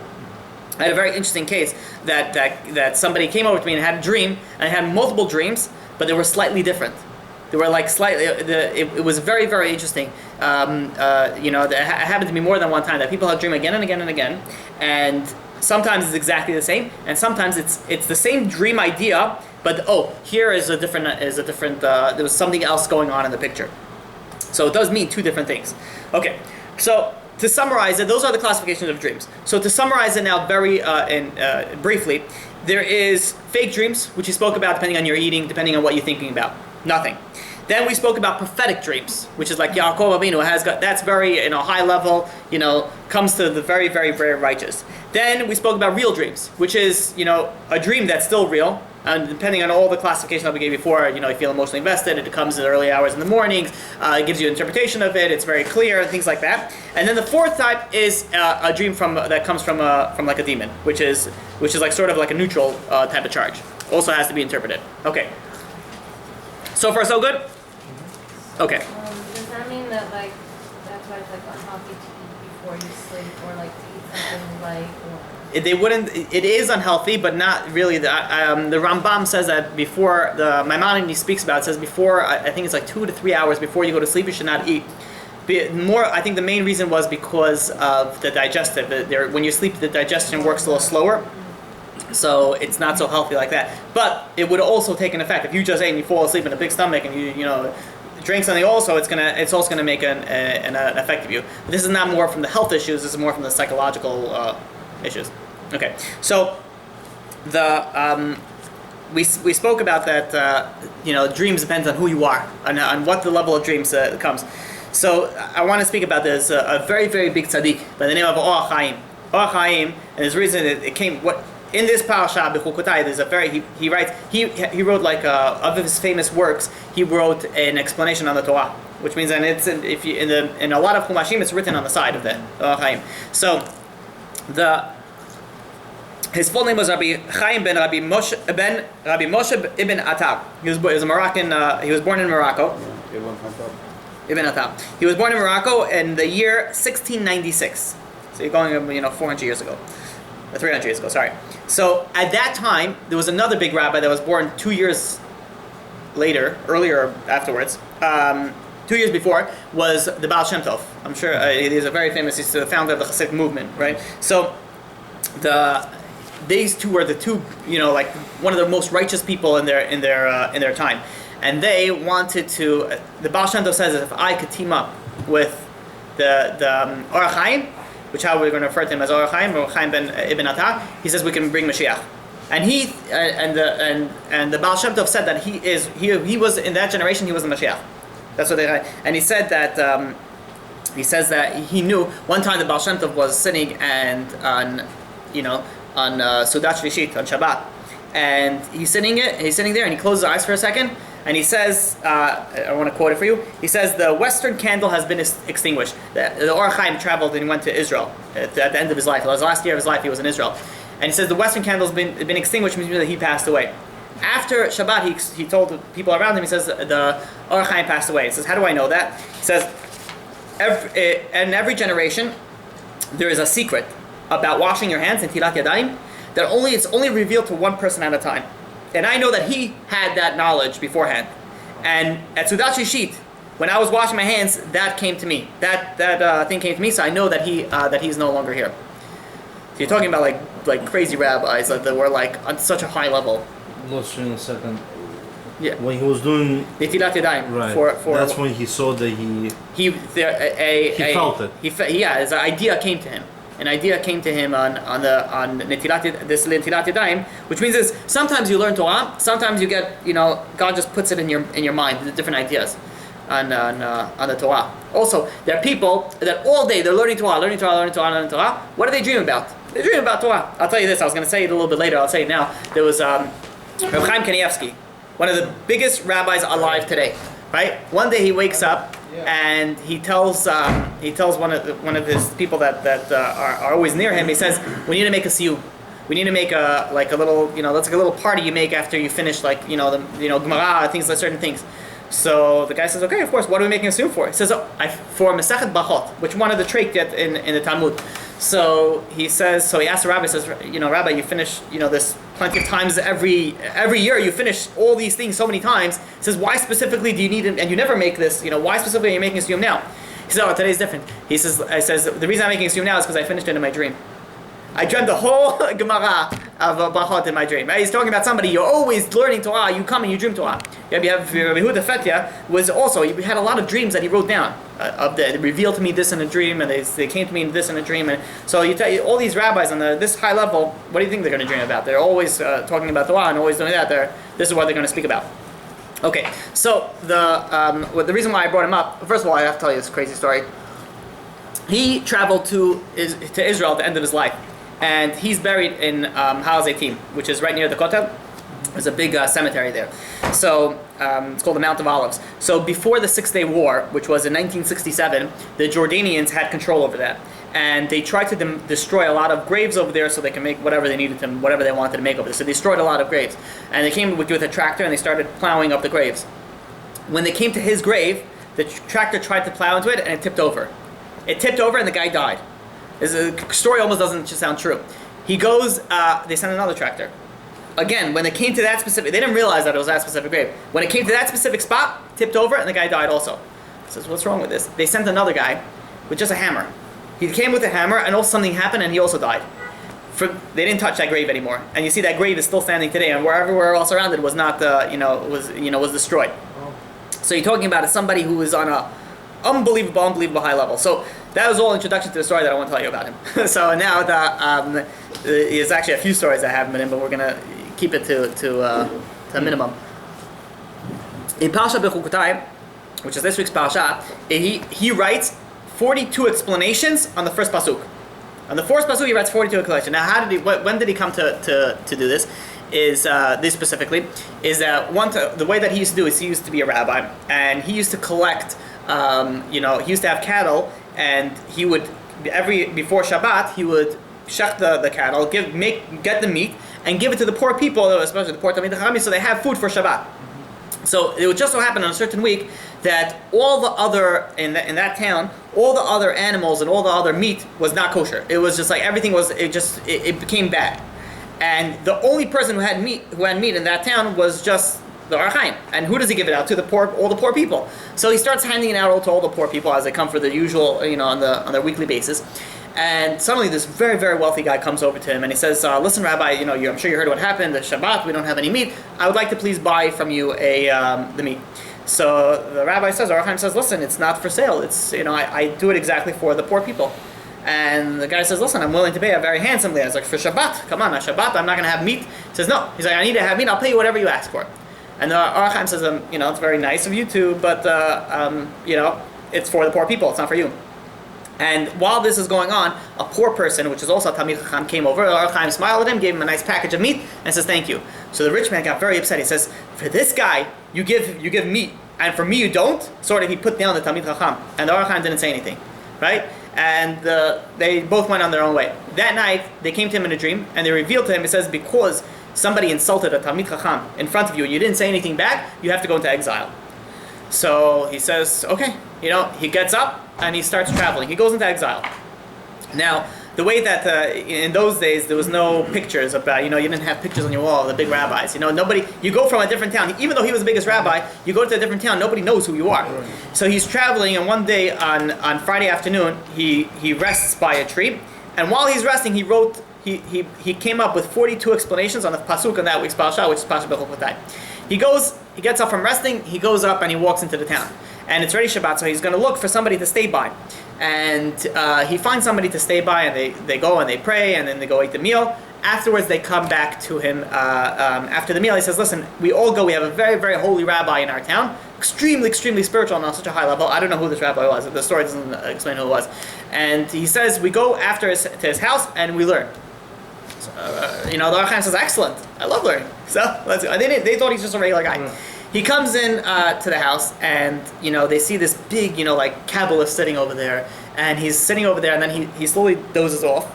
I had a very interesting case that somebody came over to me and had a dream, and had multiple dreams, but they were slightly different. They were like slightly. It was very, very interesting. It happened to me more than one time that people have dream again and again and again, and sometimes it's exactly the same, and sometimes it's the same dream idea, but here is a different. There was something else going on in the picture. So it does mean two different things. Okay, so. To summarize it, those are the classifications of dreams. So to summarize it now very briefly, there is fake dreams, which we spoke about depending on your eating, depending on what you're thinking about. Nothing. Then we spoke about prophetic dreams, which is like Yaakov Avinu that's very high level, comes to the very, very, very righteous. Then we spoke about real dreams, which is a dream that's still real. And depending on all the classifications that we gave before, you feel emotionally invested, it comes in the early hours in the mornings, it gives you an interpretation of it, it's very clear, and things like that. And then the fourth type is a dream that comes from like a demon, which is like sort of like a neutral type of charge. Also has to be interpreted. Okay. So far, so good? Okay. Does that mean that that's why it's unhealthy to eat before you sleep, or to eat something light, or? It is unhealthy, but not really. The Rambam says that before, the Maimonides speaks about it, says before, I think it's like 2 to 3 hours before you go to sleep, you should not eat. I think the main reason was because of the digestive. When you sleep, the digestion works a little slower, so it's not so healthy like that. But it would also take an effect. If you just ate and you fall asleep in a big stomach and you drink something also, it's also going to make an effect of you. But this is not more from the health issues, this is more from the psychological issues. Okay, so we spoke about that. Dreams depends on who you are, on what the level of dreams comes. So I want to speak about this a very, very big tzaddik by the name of Or Chaim. Or Chaim, and there's a reason it came. What in this Parasha Bechukotai, there's a very he writes he wrote of his famous works. He wrote an explanation on the Torah, which means and it's in a lot of Chumashim it's written on the side of the Or Chaim. So. His full name was Rabbi Chaim ben Rabbi Moshe ibn Attar. He was a Moroccan. He was born in Morocco. Ibn Attar. He was born in Morocco in the year 1696. So you're going 400 years ago, 300 years ago. Sorry. So at that time there was another big rabbi that was born 2 years earlier afterwards. 2 years before was the Baal Shem Tov. I'm sure he's a very famous. He's the founder of the Hasidic movement, right? So these two were the two, one of the most righteous people in their time, and they wanted to. The Baal Shem Tov says that if I could team up with the Or Chaim, which how we're going to refer to him as Or Chaim ben Ibn Attar, he says we can bring Mashiach. And the Baal Shem Tov said that he was in that generation, he was the Mashiach. That's what they had. And he said that he says that he knew one time the Baal Shem Tov was sitting and on Sudat Shlishit on Shabbat, and he's sitting there and he closes his eyes for a second and he says, I want to quote it for you. He says the Western candle has been extinguished. The Or Chaim traveled and he went to Israel at the end of his life. It was the last year of his life he was in Israel. And he says the Western candle's been extinguished, which means that he passed away. After Shabbat, he told the people around him, he says the Or HaChaim passed away. He says, how do I know that? He says, in every generation, there is a secret about washing your hands in Tilat Yadayim that it's only revealed to one person at a time. And I know that he had that knowledge beforehand. And at Sudat Shishit, when I was washing my hands, that came to me. That thing came to me, so I know that he's no longer here. So you're talking about like crazy rabbis that were like on such a high level. Lost you in a second. Yeah. When he was doing Netilat Yadayim. right, that's when he saw that he felt it. His idea came to him. An idea came to him on this Netilat Yadayim, which means is sometimes you learn Torah, sometimes you get God just puts it in your mind, the different ideas on the Torah. Also, there are people that all day they're learning Torah. What do they dream about? They dream about Torah. I'll tell you this. I was going to say it a little bit later. I'll say it now. There was Reb Chaim Kanievsky, one of the biggest rabbis alive today. Right? One day he wakes up and he tells one of his people that are always near him. He says, "We need to make a siyum. We need to make a little that's like a little party you make after you finish Gemara, things like certain things." So the guy says, "Okay, of course. What are we making a siyum for?" He says, "For Masechet Brachot, which one of the trait get in the Talmud." So he asks the rabbi, says, Rabbi, you finish, this plenty of times every year, you finish all these things so many times. He says, why specifically do you need it, and you never make this, why specifically are you making a siyum now? He says, today's different. He says, the reason I'm making a siyum now is because I finished it in my dream. I dreamt the whole Gemara of Brachot in my dream. Right? He's talking about somebody, you're always learning Torah, you come and you dream Torah. You have Rabbi Yehuda Fetya was also, he had a lot of dreams that he wrote down. They revealed to me this in a dream, and they came to me this in a dream. And so all these rabbis on this high level, what do you think they're going to dream about? They're always talking about Torah and always doing that. This is what they're going to speak about. Okay, so the reason why I brought him up, first of all, I have to tell you this crazy story. He traveled to Israel at the end of his life. And he's buried in Har Zeitim, which is right near the Kotel. There's a big cemetery there. So it's called the Mount of Olives. So before the Six-Day War, which was in 1967, the Jordanians had control over that. And they tried to destroy a lot of graves over there so they can make whatever they needed to, whatever they wanted to make over there. So they destroyed a lot of graves. And they came with a tractor and they started plowing up the graves. When they came to his grave, the tractor tried to plow into it and it tipped over. It tipped over and the guy died. The story almost doesn't sound true. He goes, they sent another tractor. Again, when it came to that specific, they didn't realize that it was that specific grave. When it came to that specific spot, tipped over and the guy died also. He says, what's wrong with this? They sent another guy with just a hammer. He came with a hammer and also something happened and he also died. They didn't touch that grave anymore. And you see that grave is still standing today and everywhere else around it was not, was destroyed. So you're talking about somebody who was on a unbelievable high level. So that was all introduction to the story that I want to tell you about him. So now there's actually a few stories I have with him, but we're gonna keep it to a minimum. In Parsha Bechukotai, which is this week's Parsha, he writes 42 explanations on the first pasuk. On the fourth pasuk, he writes 42 explanations. Now, when did he come to do this? Is this specifically is that the way that he used to do is he used to be a rabbi and he used to collect. He used to have cattle, and he would before Shabbat he would shech the cattle, get the meat, and give it to the poor people, especially the poor Talmidei Chachamim, so they have food for Shabbat. So it would just so happen on a certain week that all the other in that town, all the other animals and all the other meat was not kosher. It was just like everything was. It became bad, and the only person who had meat in that town was just the Or HaChaim. And who does he give it out to? All the poor people. So he starts handing it out to all the poor people as they come for the usual, on their weekly basis. And suddenly this very, very wealthy guy comes over to him and he says, listen, Rabbi, I'm sure you heard what happened. The Shabbat, we don't have any meat. I would like to please buy from you the meat. So the rabbi says, Or HaChaim says, listen, it's not for sale. It's, I do it exactly for the poor people. And the guy says, listen, I'm willing to pay a very handsomely. I was like, for Shabbat, come on, Shabbat, I'm not going to have meat. He says, no. He's like, I need to have meat. I'll pay you whatever you ask for. And the Or HaChaim says, it's very nice of you to, but, it's for the poor people. It's not for you. And while this is going on, a poor person, which is also a Talmid Chacham, came over. Or HaChaim smiled at him, gave him a nice package of meat, and says, thank you. So the rich man got very upset. He says, for this guy, you give meat, and for me you don't? Sort of, he put down the Talmid Chacham. And the Or HaChaim didn't say anything, right? and they both went on their own way. That night, they came to him in a dream, and they revealed to him, it says, because somebody insulted a Talmid Chacham in front of you, and you didn't say anything back, you have to go into exile. So he says, okay, he gets up, and he starts traveling. He goes into exile. Now, the way that in those days there was no pictures about, you didn't have pictures on your wall of the big rabbis. Nobody, you go from a different town, even though he was the biggest rabbi, you go to a different town, nobody knows who you are. So he's traveling, and one day on Friday afternoon, he rests by a tree, and while he's resting, he came up with 42 explanations on the pasuk on that week's Parasha, which is Parsha Tuesdays. He gets up from resting, he goes up and he walks into the town. And it's already Shabbat, so he's going to look for somebody to stay by. And he finds somebody to stay by, and they go and they pray, and then they go eat the meal. Afterwards, they come back to him after the meal. He says, listen, we all go. We have a very, very holy rabbi in our town. Extremely, extremely spiritual and on such a high level. I don't know who this rabbi was. The story doesn't explain who it was. And he says, we go to his house, and we learn. So, the Archaim says, excellent. I love learning. So let's go. They thought he's just a regular guy. He comes in to the house, and they see this big, Kabbalist sitting over there, and he's sitting over there, and then he slowly dozes off,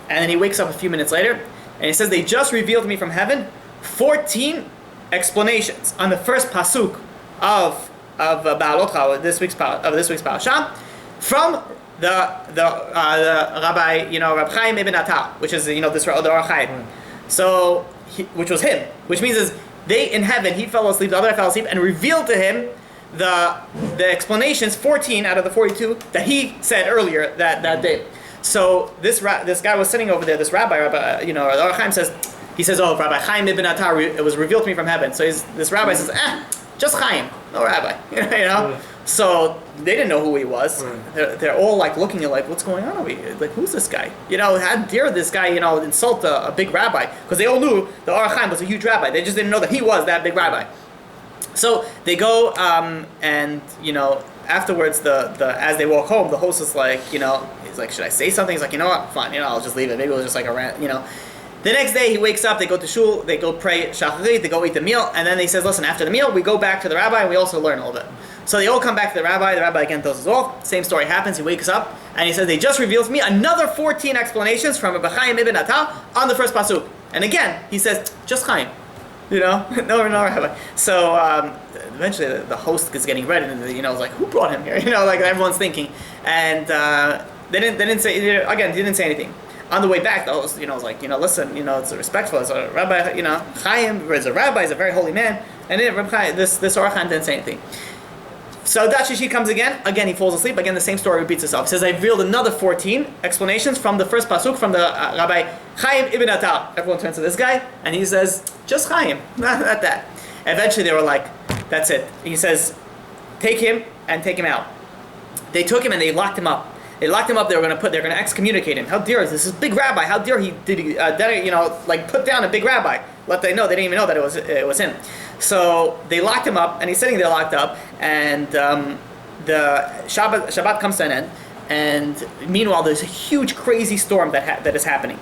and then he wakes up a few minutes later, and he says, they just revealed to me from heaven 14 explanations on the first pasuk of Baalotcha, this week's parasha, from the Rabbi Reb Chaim Ibn Atar, which is the Or Chaim. So which was him, which means is they in heaven, he fell asleep, the other fell asleep, and revealed to him the explanations, 14 out of the 42 that he said earlier that day. So this guy was sitting over there, this rabbi, Or Chaim says, oh, Rabbi Chaim Ibn Atar, it was revealed to me from heaven. So this rabbi says, just Chaim, no rabbi, So they didn't know who he was. They're all looking at what's going on over here? Who's this guy? How dare this guy, insult a big rabbi? Because they all knew the Or Chaim was a huge rabbi. They just didn't know that he was that big rabbi. So they go and afterwards as they walk home, the host is he's like, should I say something? He's like, you know what? Fine, I'll just leave it. Maybe it was just a rant, The next day he wakes up, they go to shul, they go pray shacharit, they go eat the meal, and then he says, listen, after the meal, we go back to the rabbi and we also learn all of it. So they all come back to the rabbi again dozes off, same story happens, he wakes up, and he says, they just revealed to me another 14 explanations from Rabbi Chaim Ibn Atar on the first pasuk. And again, he says, just Chaim, no rabbi. So eventually the host is getting ready, and it's like, who brought him here? Everyone's thinking. And they didn't say anything. On the way back, the host, was like, listen, it's respectful. It's a rabbi, Chaim is a rabbi, he's a very holy man. And then Rabbi Chaim, this Or Chaim didn't say anything. So that Shishi comes again. Again, he falls asleep. Again, the same story repeats itself. He says, I revealed another 14 explanations from the first pasuk from the Rabbi Chaim Ibn Atar. Everyone turns to this guy, and he says, just Chaim, not that. Eventually, they were like, that's it. He says, take him and take him out. They took him and they locked him up. They locked him up. They're going to excommunicate him. How dare this is big rabbi? How dare he put down a big rabbi? Let they know. They didn't even know that it was him. So they locked him up, and he's sitting there locked up. And the Shabbat comes to an end. And meanwhile, there's a huge, crazy storm that is happening.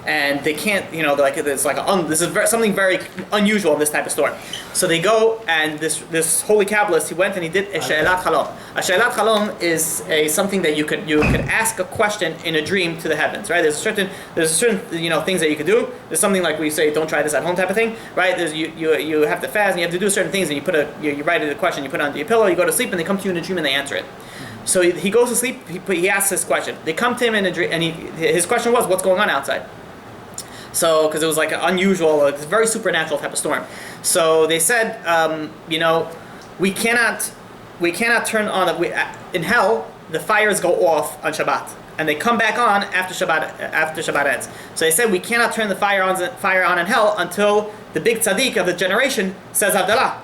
And they can't, this is something very unusual in this type of storm. So they go, and this holy Kabbalist, he went and he did a She'elat Chalom. A She'elat Chalom is something that you could ask a question in a dream to the heavens, right? There's certain things that you could do. There's something like we say, don't try this at home type of thing, right? You have to fast and you have to do certain things, and you write it a question, you put it onto your pillow, you go to sleep, and they come to you in a dream and they answer it. So he goes to sleep, he asks his question. They come to him in a dream, and his question was, what's going on outside? So, because it was unusual, it's a very supernatural type of storm. So they said, we cannot turn on, in hell, the fires go off on Shabbat. And they come back on after Shabbat ends. So they said, we cannot turn the fire on in hell until the big tzaddik of the generation says Havdalah.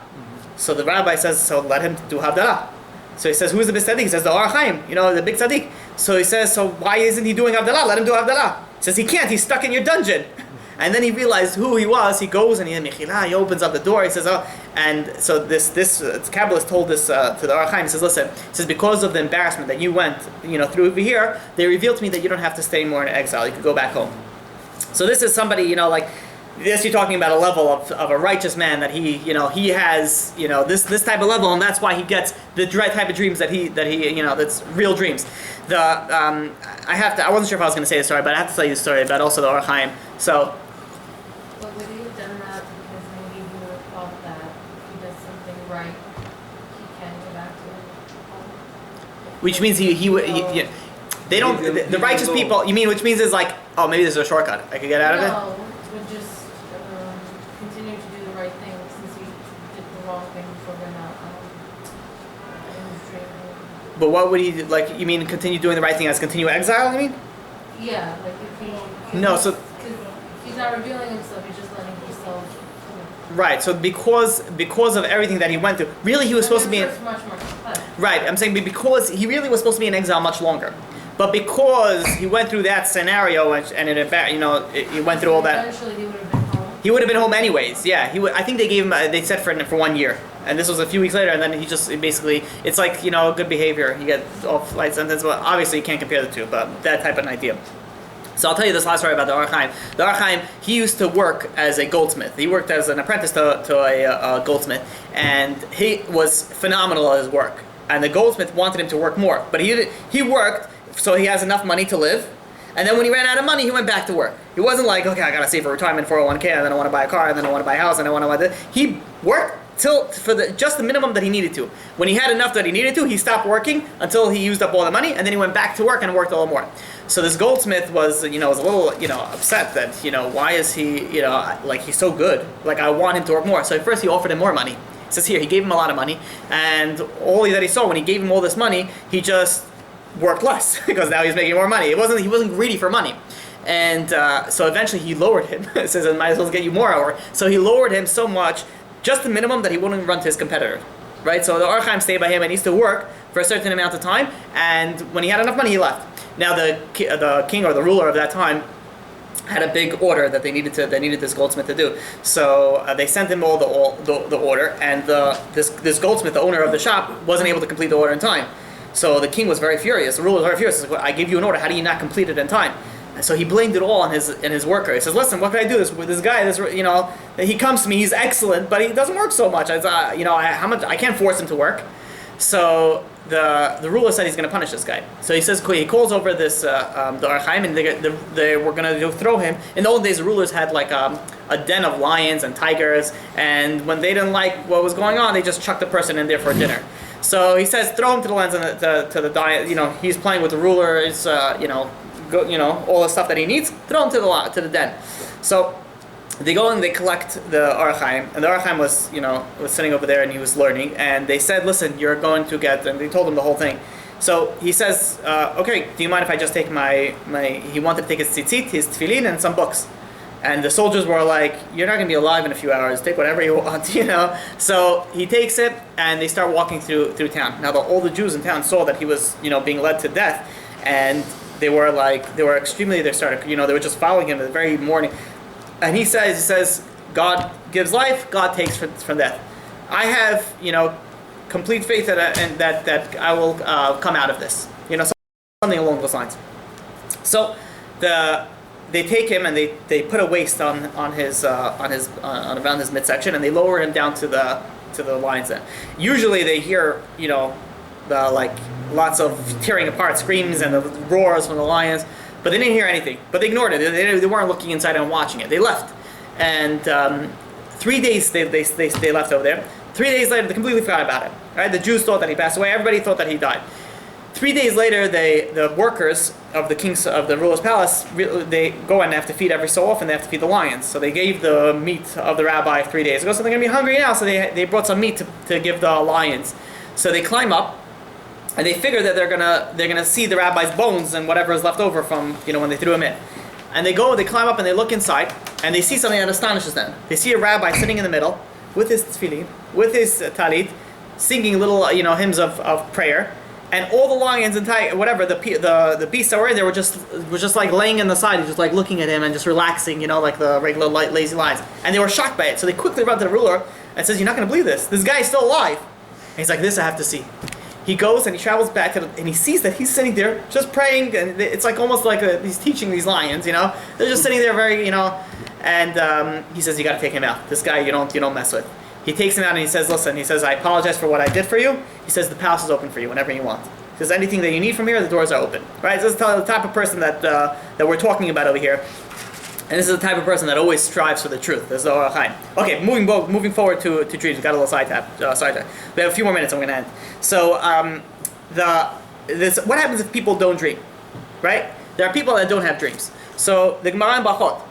So the rabbi says, so let him do Havdalah. So he says, who is the big tzaddik? He says, the Or Chaim, the big tzaddik. So he says, so why isn't he doing Havdalah? Let him do Havdalah. He says, he can't, he's stuck in your dungeon. And then he realized who he was. He goes and he opens up the door. He says, oh, and so this Kabbalist told this to the Or Chaim. He says, listen, because of the embarrassment that you went, through over here, they revealed to me that you don't have to stay more in exile. You could go back home. So this is somebody, This you're talking about a level of a righteous man that he has this type of level, and that's why he gets the right type of dreams that he that's real dreams. I wasn't sure if I was going to say the story, but I have to tell you the story about also the Or Chaim. So. But would he have done that because maybe he would have thought that if he does something right, he can go back to it? Which means they don't the righteous people. You mean which means is like, oh, maybe there's a shortcut I could get out of it. No, would just continue to do the right thing since he did the wrong thing before going out in his dream. But what would he do? Like? You mean continue doing the right thing as continue exile? You mean? Yeah, like if he. No, so. Because he's not revealing himself; he's just letting himself. Right. So because of everything that he went through, really he was supposed to be in. Much more complex. Right. I'm saying because he really was supposed to be in exile much longer. But because he went through that scenario and he went through all that. Eventually, he would have been home. He would have been home anyways. Yeah, I think they gave him. They set for 1 year, and this was a few weeks later. And then he just basically, it's like good behavior. You get off light sentence. Well, obviously you can't compare the two, but that type of an idea. So I'll tell you this last story about the Or Chaim. The Or Chaim, he used to work as a goldsmith. He worked as an apprentice to a goldsmith, and he was phenomenal at his work. And the goldsmith wanted him to work more, but he worked so he has enough money to live. And then when he ran out of money, he went back to work. He wasn't like, okay, I gotta save for retirement, 401k, and then I want to buy a car, and then I want to buy a house, and I want to buy this. He worked for just the minimum that he needed to. When he had enough that he needed to, he stopped working until he used up all the money, and then he went back to work and worked a little more. So this goldsmith was a little, upset that, why is he, like he's so good. Like I want him to work more. So at first he offered him more money. It says here, he gave him a lot of money, and all that he saw when he gave him all this money, he just worked less because now he's making more money. He wasn't greedy for money. And so eventually he lowered him. It says, I might as well get you more hour. So he lowered him so much, just the minimum that he wouldn't run to his competitor. Right? So the Or Chaim stayed by him and he used to work for a certain amount of time, and when he had enough money, he left. Now the king or the ruler of that time had a big order that they needed this goldsmith to do. So they sent him all the order, and this goldsmith, the owner of the shop, wasn't able to complete the order in time. So the king was very furious. The ruler was very furious. He said, I gave you an order. How do you not complete it in time? And so he blamed it all on his worker. He says, listen, what can I do with this guy? He comes to me. He's excellent, but he doesn't work so much. I can't force him to work. So the ruler said he's going to punish this guy. So he says, he calls over the Or Chaim, and they were going to throw him. In the old days, the rulers had like a den of lions and tigers, and when they didn't like what was going on, they just chucked the person in there for dinner. So he says, throw him to the lens and to the diet. He's playing with the ruler. It's all the stuff that he needs. Throw him to the den. So they go and they collect the Or Chaim, and the Or Chaim was sitting over there and he was learning. And they said, listen, you're going to get. And they told him the whole thing. So he says, okay, do you mind if I just take he wanted to take his tzitzit, his tefillin, and some books. And the soldiers were like, you're not going to be alive in a few hours. Take whatever you want, So he takes it, and they start walking through town. Now, all the Jews in town saw that he was, being led to death, and they were extremely. They started, they were just following him the very morning. And he says, God gives life, God takes from death. I have, complete faith that I will come out of this. Something along those lines. So they take him and they put a waist on around his midsection, and they lower him down to the lions. Then usually they hear lots of tearing apart screams and the roars from the lions, but they didn't hear anything. But they ignored it. They weren't looking inside and watching it. They left, and 3 days they left over there. 3 days later, they completely forgot about it. Right? The Jews thought that he passed away. Everybody thought that he died. 3 days later, the workers of the ruler's palace, they go and they have to feed every so often. They have to feed the lions. So they gave the meat of the rabbi 3 days ago. So they're gonna be hungry now. So they brought some meat to give the lions. So they climb up, and they figure that they're gonna see the rabbi's bones and whatever is left over from when they threw him in. And they climb up and they look inside, and they see something that astonishes them. They see a rabbi sitting in the middle with his tefillin, with his talit, singing little hymns of prayer. And all the lions and whatever the beasts that were in there were just like laying in the side, just like looking at him and just relaxing, like the regular lazy lions. And they were shocked by it, so they quickly run to the ruler and says, "You're not going to believe this. This guy is still alive." And he's like, "This I have to see." He goes and he travels back and he sees that he's sitting there just praying, and it's like almost like he's teaching these lions, They're just sitting there very, and he says, you got to take him out. This guy you don't mess with. He takes him out and he says, listen, he says, I apologize for what I did for you. He says, the palace is open for you whenever you want. He says, anything that you need from here, the doors are open. Right? So this is the type of person that we're talking about over here. And this is the type of person that always strives for the truth. This is the Orach Chaim. Okay, moving forward to dreams. We've got a little sidetrack. We have a few more minutes and we're going to end. So what happens if people don't dream? Right? There are people that don't have dreams. So the Gemara in Bachot,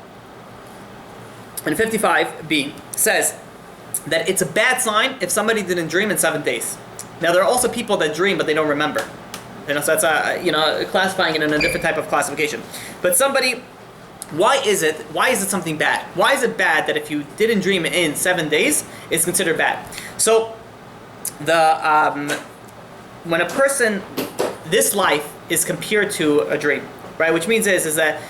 in 55b, says that it's a bad sign if somebody didn't dream in 7 days. Now there are also people that dream but they don't remember. So that's classifying it in a different type of classification. But somebody, why is it something bad? Why is it bad that if you didn't dream in 7 days, it's considered bad? So when a person, this life is compared to a dream, right? Which means is that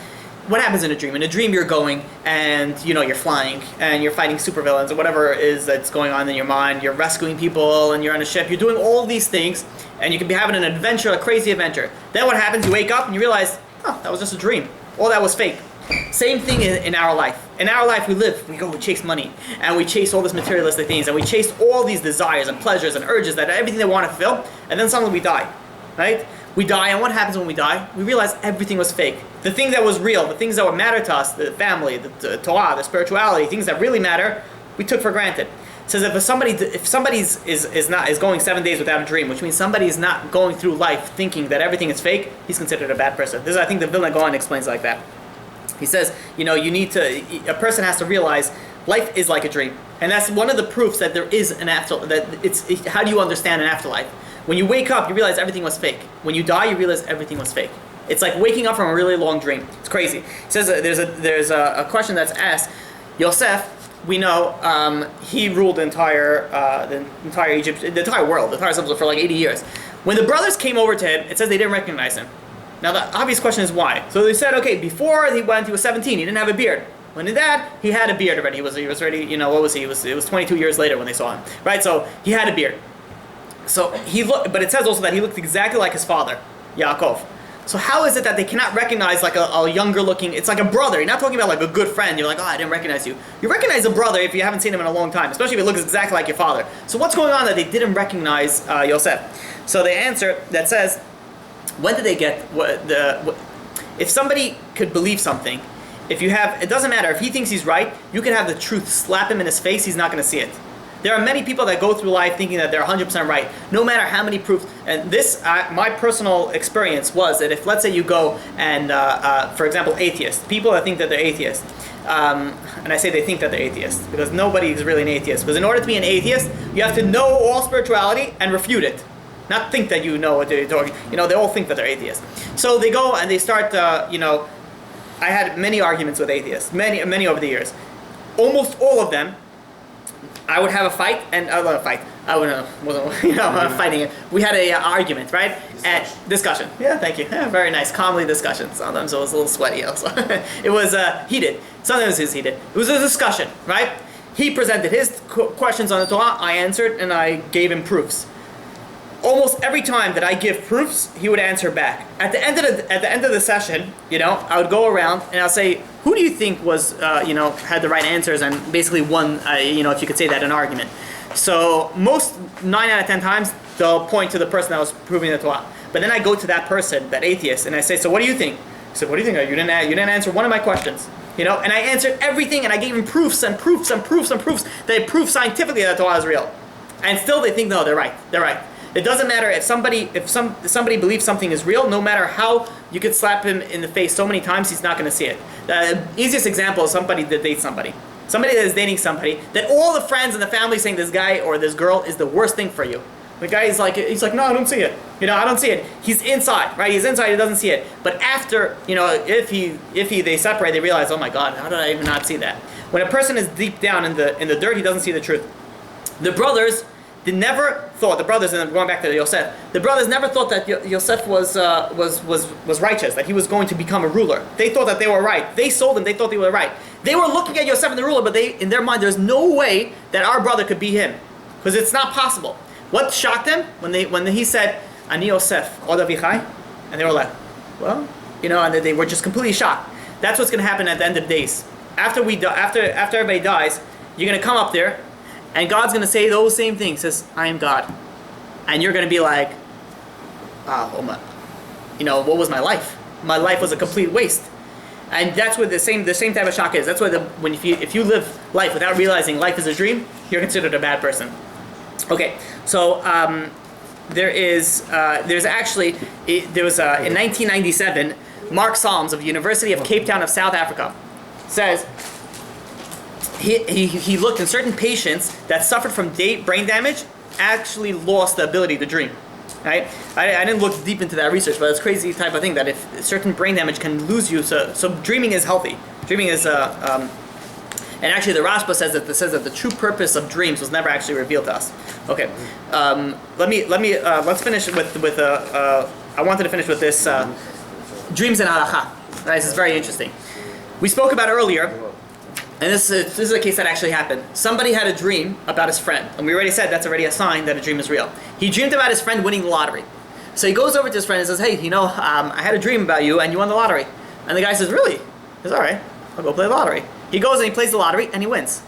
what happens in a dream? In a dream, you're going and you're flying and you're fighting supervillains or whatever it is that's going on in your mind. You're rescuing people and you're on a ship. You're doing all these things and you can be having an adventure, a crazy adventure. Then what happens? You wake up and you realize, oh, that was just a dream. All that was fake. Same thing in our life. In our life, we go, we chase money and we chase all these materialistic things and we chase all these desires and pleasures and urges that everything they want to fulfill, and then suddenly we die, right? We die, and what happens when we die? We realize everything was fake. The thing that was real, the things that would matter to us, the family, the Torah, the spirituality, things that really matter, we took for granted. It says if somebody is going 7 days without a dream, which means somebody is not going through life thinking that everything is fake, he's considered a bad person. This is, I think, the Vilna Gaon explains like that. He says, a person has to realize life is like a dream, and that's one of the proofs that there is an afterlife. How do you understand an afterlife? When you wake up, you realize everything was fake. When you die, you realize everything was fake. It's like waking up from a really long dream. It's crazy. It says there's a question that's asked. Yosef, we know he ruled the entire Egypt, the entire world, the entire Egypt for like 80 years. When the brothers came over to him, it says they didn't recognize him. Now the obvious question is why. So they said, okay, before he was 17, he didn't have a beard. When he did, he had a beard already. He was already, what was he? It was 22 years later when they saw him, right? So he had a beard. So he looked, but it says also that he looked exactly like his father, Yaakov. So how is it that they cannot recognize like a younger looking, it's like a brother. You're not talking about like a good friend. You're like, oh, I didn't recognize you. You recognize a brother if you haven't seen him in a long time, especially if he looks exactly like your father. So what's going on that they didn't recognize Yosef? So the answer that says, when did they get if somebody could believe something, it doesn't matter if he thinks he's right, you can have the truth slap him in his face, he's not going to see it. There are many people that go through life thinking that they're 100% right, no matter how many proofs. And this, my personal experience was that if, let's say, you go and, for example, atheists, people that think that they're atheists, and I say they think that they're atheists because nobody is really an atheist. Because in order to be an atheist, you have to know all spirituality and refute it. Not think that you know what they're talking. They all think that they're atheists. So they go and they start. I had many arguments with atheists, many over the years. Almost all of them, I would have a fight, and not a fight. I wasn't fighting it. We had a argument, right? Discussion. Yeah, thank you. Yeah, very nice, calmly discussion. Sometimes it was a little sweaty also. It was heated. Sometimes it was heated. It was a discussion, right? He presented his questions on the Torah. I answered, and I gave him proofs. Almost every time that I give proofs, he would answer back. At the end of the session, I would go around and I'll say, who do you think was, had the right answers and basically won, if you could say that, an argument. So 9 out of 10 times, they'll point to the person that was proving the Torah. But then I go to that person, that atheist, and I say, so what do you think? He said, what do you think? You didn't answer one of my questions. And I answered everything, and I gave him proofs and proofs and proofs and proofs that prove scientifically that Torah is real. And still they think, no, they're right. They're right. It doesn't matter if somebody believes something is real, no matter how you could slap him in the face so many times, he's not going to see it. The easiest example is somebody that dates somebody. Somebody that is dating somebody, that all the friends and the family saying this guy or this girl is the worst thing for you. The guy is like, no, I don't see it. I don't see it. He's inside, right? He's inside, he doesn't see it. But after, if they separate, they realize, oh my God, how did I even not see that? When a person is deep down in the dirt, he doesn't see the truth. The brothers, and going back to Yosef, the brothers never thought that Yosef was righteous, that he was going to become a ruler. They thought that they were right. They sold him, they thought they were right. They were looking at Yosef and the ruler, but in their mind, there's no way that our brother could be him. Because it's not possible. What shocked them? When he said, Ani Yosef, Od Avichai? And they were like, well, and they were just completely shocked. That's what's going to happen at the end of days. after everybody dies, you're going to come up there, and God's going to say those same things. Says, I am God. And you're going to be like, oh my, what was my life? My life was a complete waste. And that's what the same type of shock is. That's what if you live life without realizing life is a dream, you're considered a bad person. Okay, so there's actually in 1997, Mark Solms of the University of Cape Town of South Africa says he looked in certain patients that suffered from brain damage actually lost the ability to dream. Right? I didn't look deep into that research, but it's a crazy type of thing that if certain brain damage can lose you. So dreaming is healthy. Dreaming is and actually the Rashba says that the true purpose of dreams was never actually revealed to us. Okay, let's finish with I wanted to finish with this dreams in halacha. Right, this is very interesting. We spoke about earlier, and this is a case that actually happened. Somebody had a dream about his friend, and we already said that's already a sign that a dream is real. He dreamed about his friend winning the lottery. So he goes over to his friend and says, hey, I had a dream about you and you won the lottery. And the guy says, really? He says, all right, I'll go play the lottery. He goes and he plays the lottery and he wins.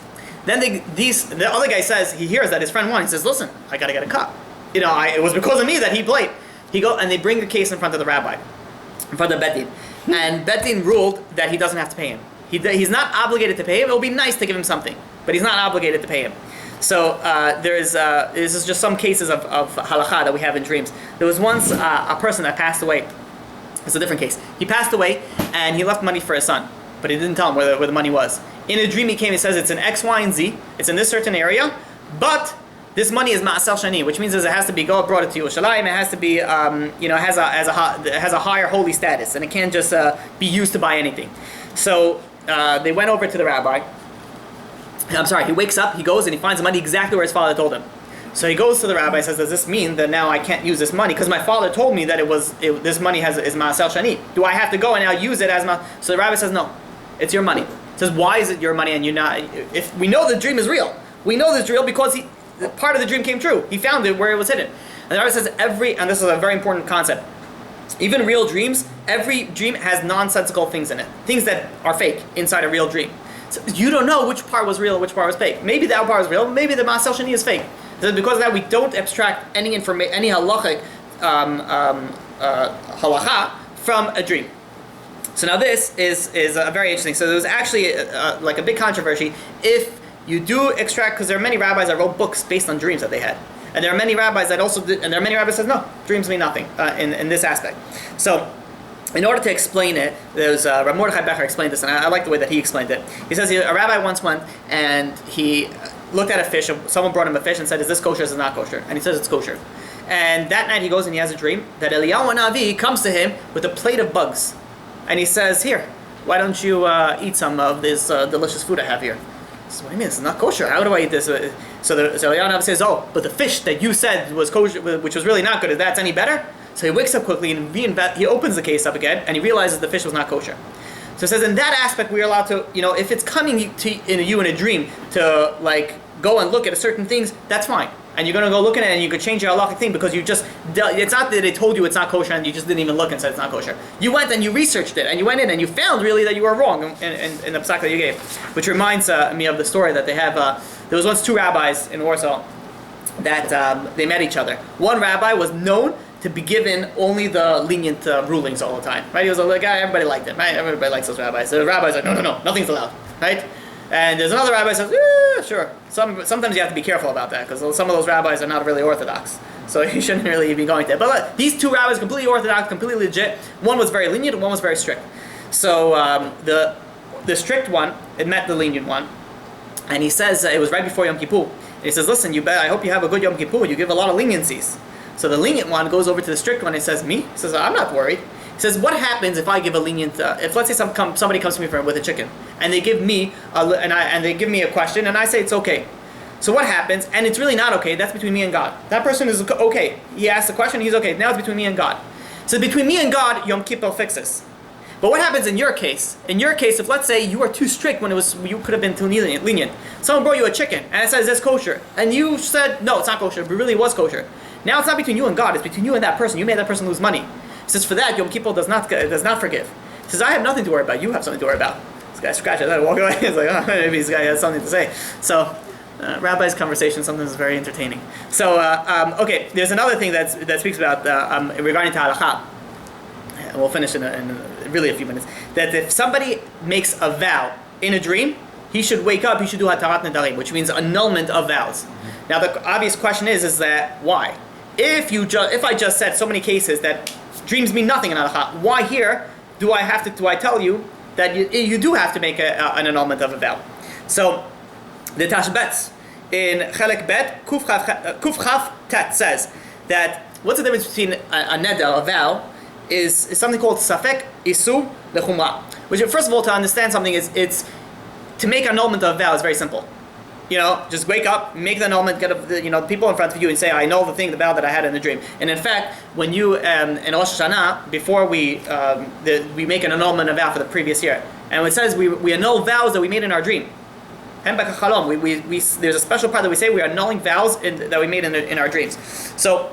Then the other guy says, he hears that his friend won. He says, listen, I got to get a cut. It was because of me that he played. And they bring the case in front of the rabbi, in front of Beit Din. And Beit Din ruled that he doesn't have to pay him. He's not obligated to pay him. It will be nice to give him something, but he's not obligated to pay him. So this is just some cases of halakha that we have in dreams. There was once a person that passed away. It's a different case. He passed away and he left money for his son, but he didn't tell him where the money was. In a dream he came and says it's in X, Y, and Z. It's in this certain area, but this money is ma'asel shani, which means it has to be brought to Yerushalayim. It has to be it has a higher holy status, and it can't just be used to buy anything. So they went over to the rabbi. He wakes up, he goes and he finds the money exactly where his father told him. So he goes to the rabbi and says, does this mean that now I can't use this money? Because my father told me that this money is ma'asel shani. Do I have to go and now use it as ma? So the rabbi says, no, it's your money. He says, why is it your money and you're not? If we know the dream is real. We know this real because part of the dream came true. He found it where it was hidden. And the rabbi says and this is a very important concept, even real dreams, every dream has nonsensical things in it. Things that are fake inside a real dream. So you don't know which part was real and which part was fake. Maybe that part was real, maybe the ma'asel shani is fake. So because of that, we don't abstract any halachic halacha from a dream. So now this is very interesting. So there was actually like a big controversy if you do extract, because there are many rabbis that wrote books based on dreams that they had. And there are many rabbis that also did, and there are many rabbis that says no, dreams mean nothing in this aspect. So, in order to explain it, there's Rav Mordechai Becher explained this, and I like the way that he explained it. He says a rabbi once went and he looked at a fish. Someone brought him a fish and said, "Is this kosher? Is it not kosher?" And he says it's kosher. And that night he goes and he has a dream that Eliyahu Navi comes to him with a plate of bugs, and he says, "Here, why don't you eat some of this delicious food I have here?" So what do you mean? This is not kosher. How do I eat this? So Eliyahu Navi says, "Oh, but the fish that you said was kosher, which was really not good, that's any better?" So he wakes up quickly and he opens the case up again and he realizes the fish was not kosher. So it says in that aspect we're allowed to, if it's coming to you in a dream to like go and look at certain things, that's fine. And you're going to go look at it and you could change your halachic thing because you just, it's not that they told you it's not kosher and you just didn't even look and said it's not kosher. You went and you researched it and you went in and you found really that you were wrong in the psak that you gave. Which reminds me of the story that they have, there was once two rabbis in Warsaw that they met each other. One rabbi was known to be given only the lenient rulings all the time, right? He was a guy, everybody liked him, right? Everybody likes those rabbis. So the rabbi's like, no, nothing's allowed, right? And there's another rabbi who says, sure. Sometimes you have to be careful about that because some of those rabbis are not really orthodox. So you shouldn't really be going there. But these two rabbis, completely orthodox, completely legit. One was very lenient, one was very strict. So the strict one, it met the lenient one. And he says, it was right before Yom Kippur. And he says, listen, I hope you have a good Yom Kippur. You give a lot of leniencies. So the lenient one goes over to the strict one and says, me? He says, I'm not worried. He says, what happens if I give a lenient, if let's say somebody comes to me with a chicken, and they give me, they give me a question, and I say it's okay. So what happens, and it's really not okay, that's between me and God. That person is okay. He asked the question, he's okay. Now it's between me and God. So between me and God, Yom Kippur fixes. But what happens in your case? In your case, if let's say you were too strict when you could have been too lenient. Someone brought you a chicken, and it says it's kosher. And you said, no, it's not kosher, but it really was kosher. Now it's not between you and God, it's between you and that person. You made that person lose money. He says, for that, Yom Kippur does not forgive. He says, I have nothing to worry about. You have something to worry about. guy scratched his head and walked away. He's like, oh, maybe this guy has something to say. So, rabbi's conversation sometimes is very entertaining. So, okay, there's another thing that speaks about regarding to halakha. And we'll finish in really a few minutes. That if somebody makes a vow in a dream, he should wake up. He should do hatarat nedarim, which means annulment of vows. Now, the obvious question is that why? If I just said so many cases that dreams mean nothing in halakha, why here do I tell you that you do have to make an annulment of a vow? So the Tashbetz in Chelek Bet Kuf Chav Tet says that what's the difference between a neder, a vow, is something called safek isu lechumra. Which, first of all, to understand something it's to make annulment of a vow is very simple. Just wake up, make the annulment, get people in front of you and say, I know the vow that I had in the dream. And in fact, when you, in Rosh Hashanah, before we make an annulment of a vow for the previous year. And it says we annul vows that we made in our dream. There's a special part that we say we are annulling vows that we made in our dreams. So,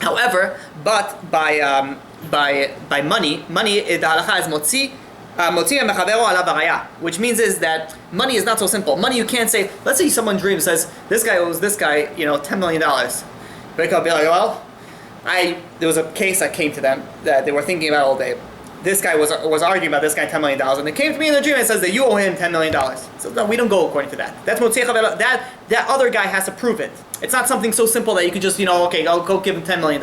however, but by money, the halacha is motzi, which means is that money is not so simple. Money you can't say, let's say someone dreams, says, this guy owes this guy, $10 million. Wake up, be like, well, there was a case that came to them that they were thinking about all day. This guy was arguing about this guy $10 million, and it came to me in the dream and says that you owe him $10 million. So no, we don't go according to that. That's that other guy has to prove it. It's not something so simple that you could just, okay, I'll go give him $10 million.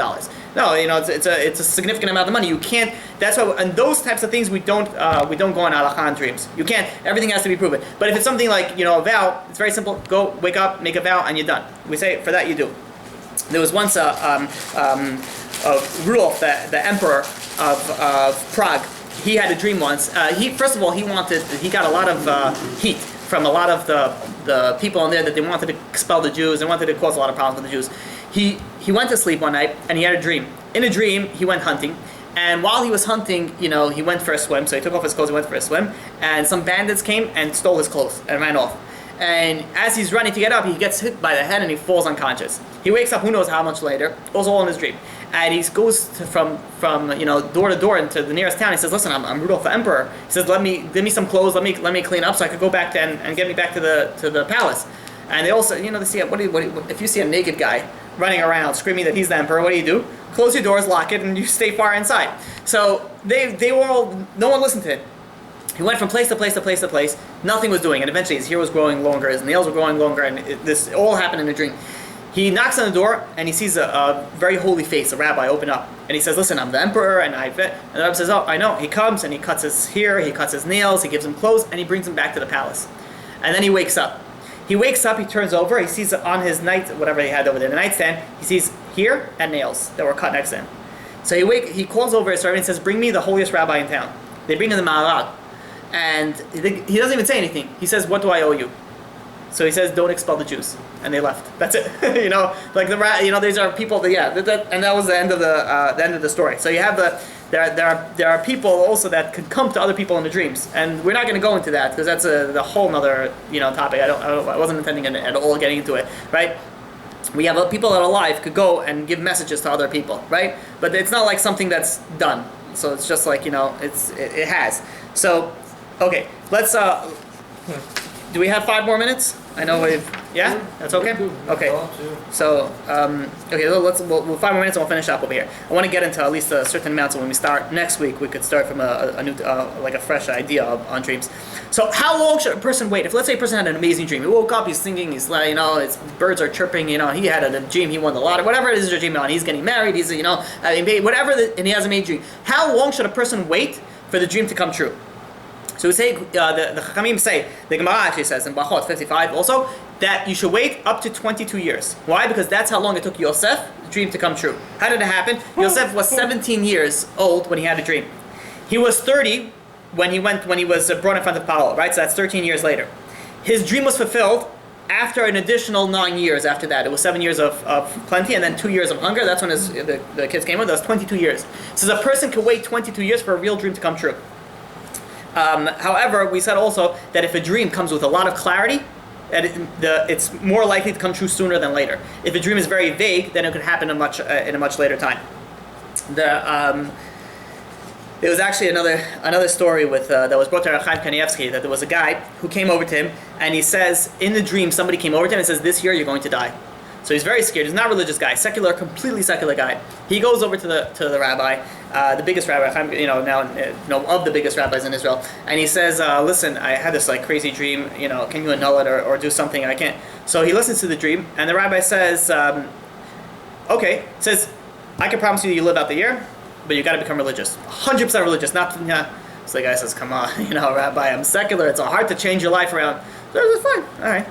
No, it's a significant amount of money. You can't. That's why, and those types of things we don't go on halakha dreams. You can't. Everything has to be proven. But if it's something like a vow, it's very simple. Go, wake up, make a vow, and you're done. We say for that you do. There was once Rudolph, the emperor of Prague. He had a dream once. He got a lot of heat from a lot of the people in there that they wanted to expel the Jews and wanted to cause a lot of problems with the Jews. He went to sleep one night and he had a dream. In a dream, he went hunting. And while he was hunting, he went for a swim. So he took off his clothes and went for a swim. And some bandits came and stole his clothes and ran off. And as he's running to get up, he gets hit by the head and he falls unconscious. He wakes up who knows how much later. It was all in his dream. And he goes from door to door into the nearest town. He says, listen, I'm Rudolph the Emperor. He says, give me some clothes, let me clean up so I could go back and get me back to the palace. And they also, they see, if you see a naked guy running around screaming that he's the emperor, what do? Close your doors, lock it, and you stay far inside. So no one listened to him. He went from place to place to place to place. Nothing was doing, and eventually his hair was growing longer, his nails were growing longer, and this all happened in a dream. He knocks on the door and he sees a very holy face, a rabbi, open up. And he says, listen, I'm the emperor, and the rabbi says, oh, I know. He comes and he cuts his hair, he cuts his nails, he gives him clothes, and he brings him back to the palace. And then he wakes up. He turns over, he sees on his whatever he had over there, the nightstand, he sees hair and nails that were cut next to him. So he calls over his servant and says, bring me the holiest rabbi in town. They bring him the Maharag. And he doesn't even say anything. He says, what do I owe you? So he says, don't expel the Jews. And they left. That's it. These are people and that was the end of the story. So you have there are people also that could come to other people in the dreams. And we're not going to go into that because that's a whole other, topic. I wasn't intending at all getting into it, right? We have people that are alive could go and give messages to other people, right? But it's not like something that's done. So it's just like, it has. So, okay, let's, do we have 5 more minutes? I know that's okay? Okay. So, we'll 5 more minutes and we'll finish up over here. I want to get into at least a certain amount so when we start next week, we could start from a new, a fresh idea on dreams. So how long should a person wait? If let's say a person had an amazing dream, he woke up, he's thinking, he's like, his birds are chirping, he had a dream, he won the lottery, whatever it is your dream on, he's getting married, he's, and he has a amazing dream. How long should a person wait for the dream to come true? So we say, the Chachamim say, the Gemara actually says in Brachot 55 also, that you should wait up to 22 years. Why? Because that's how long it took Yosef, the dream to come true. How did it happen? Yosef was 17 years old when he had a dream. He was 30 when he was brought in front of Paro, right? So that's 13 years later. His dream was fulfilled after an additional 9 years after that. It was 7 years of plenty and then 2 years of hunger. That's when the kids came out. That was 22 years. So the person can wait 22 years for a real dream to come true. However, we said also that if a dream comes with a lot of clarity, it's more likely to come true sooner than later. If a dream is very vague, then it could happen in a much later time. There was actually another story with that was brought to Chaim Kanievsky, that there was a guy who came over to him, and he says in the dream somebody came over to him and says, "This year you're going to die." So he's very scared. He's not a religious guy, secular, completely secular guy. He goes over to the rabbi, the biggest rabbi, of the biggest rabbis in Israel, and he says, "Listen, I had this like crazy dream. Can you annul it or do something? I can't." So he listens to the dream, and the rabbi says, "Okay." Says, "I can promise you live out the year, but you got to become religious, 100% religious." Not. So the guy says, "Come on, Rabbi, I'm secular. It's hard to change your life around." So it's fine. All right.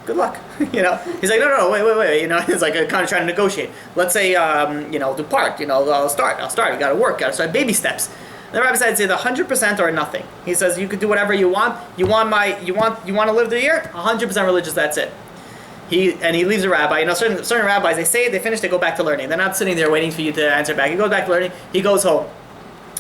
Good luck. He's like, no, wait. He's like kind of trying to negotiate. Let's say, do part. I'll start. You got to work. Got to start baby steps. And the rabbi said, it's either 100% or nothing. He says, you could do whatever you want. You want to live the year? 100% religious. That's it. He leaves the rabbi. Certain rabbis, they finish, they go back to learning. They're not sitting there waiting for you to answer back. He goes back to learning. He goes home.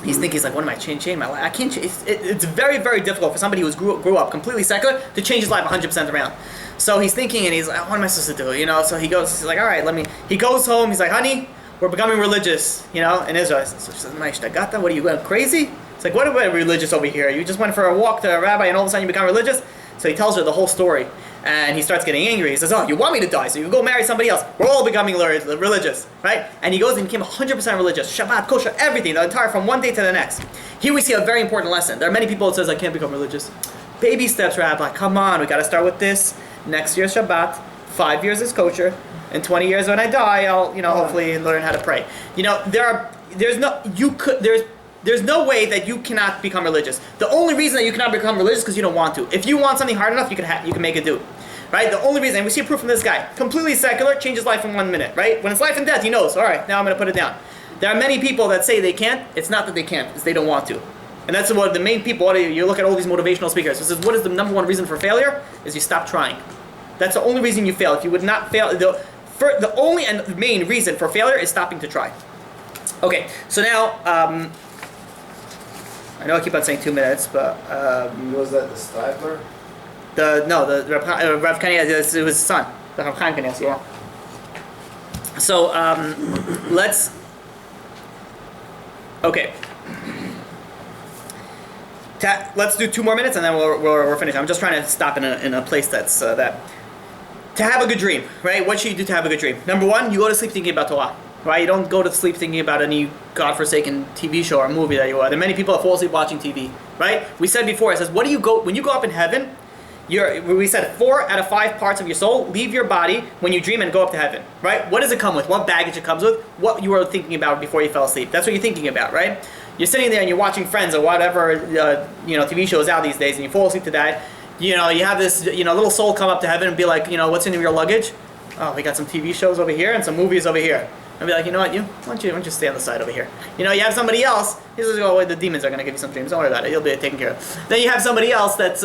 He's thinking, he's like, what am I changing my life? I can't change. It's very, very difficult for somebody who grew up completely secular to change his life 100% around. So he's thinking, and he's like, what am I supposed to do? So he's like, all right, he goes home. He's like, honey, we're becoming religious, in Israel. So she says, Maishtagata, what are you going crazy? It's like, what about religious over here? You just went for a walk to a rabbi and all of a sudden you become religious? So he tells her the whole story. And he starts getting angry. He says, oh, you want me to die, so you go marry somebody else. We're all becoming religious, right? And he goes and became 100% religious. Shabbat, kosher, everything, the entire, from one day to the next. Here we see a very important lesson. There are many people that says, I can't become religious. Baby steps, Rabbi, come on, we got to start with this. Next year's Shabbat, 5 years is kosher. In 20 years when I die, I'll, hopefully learn how to pray. There's no way that you cannot become religious. The only reason that you cannot become religious is because you don't want to. If you want something hard enough, you can make it do. Right? The only reason, and we see a proof from this guy, completely secular, changes life in 1 minute. Right? When it's life and death, he knows. All right, now I'm going to put it down. There are many people that say they can't. It's not that they can't, it's they don't want to. And that's what the main people. You look at all these motivational speakers. It says, what is the number one reason for failure? Is you stop trying. That's the only reason you fail. If you would not fail, the only and main reason for failure is stopping to try. Okay, so now. I know I keep on saying 2 minutes, but was that the Stifler? The Rav Kanias, it was his son, the Rav Chaim Kanias, yeah. So let's. Okay. Let's do 2 more minutes and then we're finished. I'm just trying to stop in a place that's that. To have a good dream, right? What should you do to have a good dream? Number one, you go to sleep thinking about Torah. Right? You don't go to sleep thinking about any godforsaken TV show or movie that you watch. There are many people that fall asleep watching TV. Right? We said before, it says, when you go up in heaven, we said 4 out of 5 parts of your soul leave your body when you dream and go up to heaven. Right? What does it come with? What baggage it comes with? What you were thinking about before you fell asleep. That's what you're thinking about, right? You're sitting there and you're watching Friends or whatever TV shows out these days, and you fall asleep to that. You have this little soul come up to heaven and be like, what's in your luggage? Oh, we got some TV shows over here and some movies over here. I'd be like, why don't you stay on the side over here? You have somebody else. He says, oh, the demons are going to give you some dreams. Don't worry about it. You'll be taken care of. Then you have somebody else that's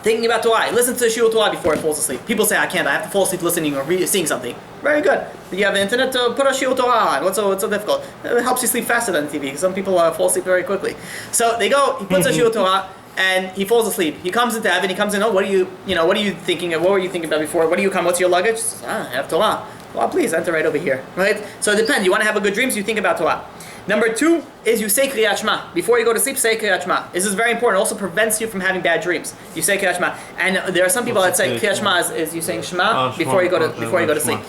thinking about Torah. Listen to Shiur Torah before it falls asleep. People say, I can't. I have to fall asleep listening or seeing something. Very good. You have the internet to put a Shiur Torah on. What's so difficult? It helps you sleep faster than TV. Some people fall asleep very quickly. So they go, he puts a Shiur Torah, and he falls asleep. He comes into heaven. He comes in, what are you thinking of? What were you thinking about before? What's your luggage? He says, I have Torah. Well, please enter right over here, right? So it depends. You want to have a good dream, so you think about Torah. Number 2 is you say Kriyat Shema. Before you go to sleep, say Kriyat Shema. This is very important. It also prevents you from having bad dreams. You say Kriyat Shema. And there are some people that say Kriyat Shema is you saying Shema before you go to sleep.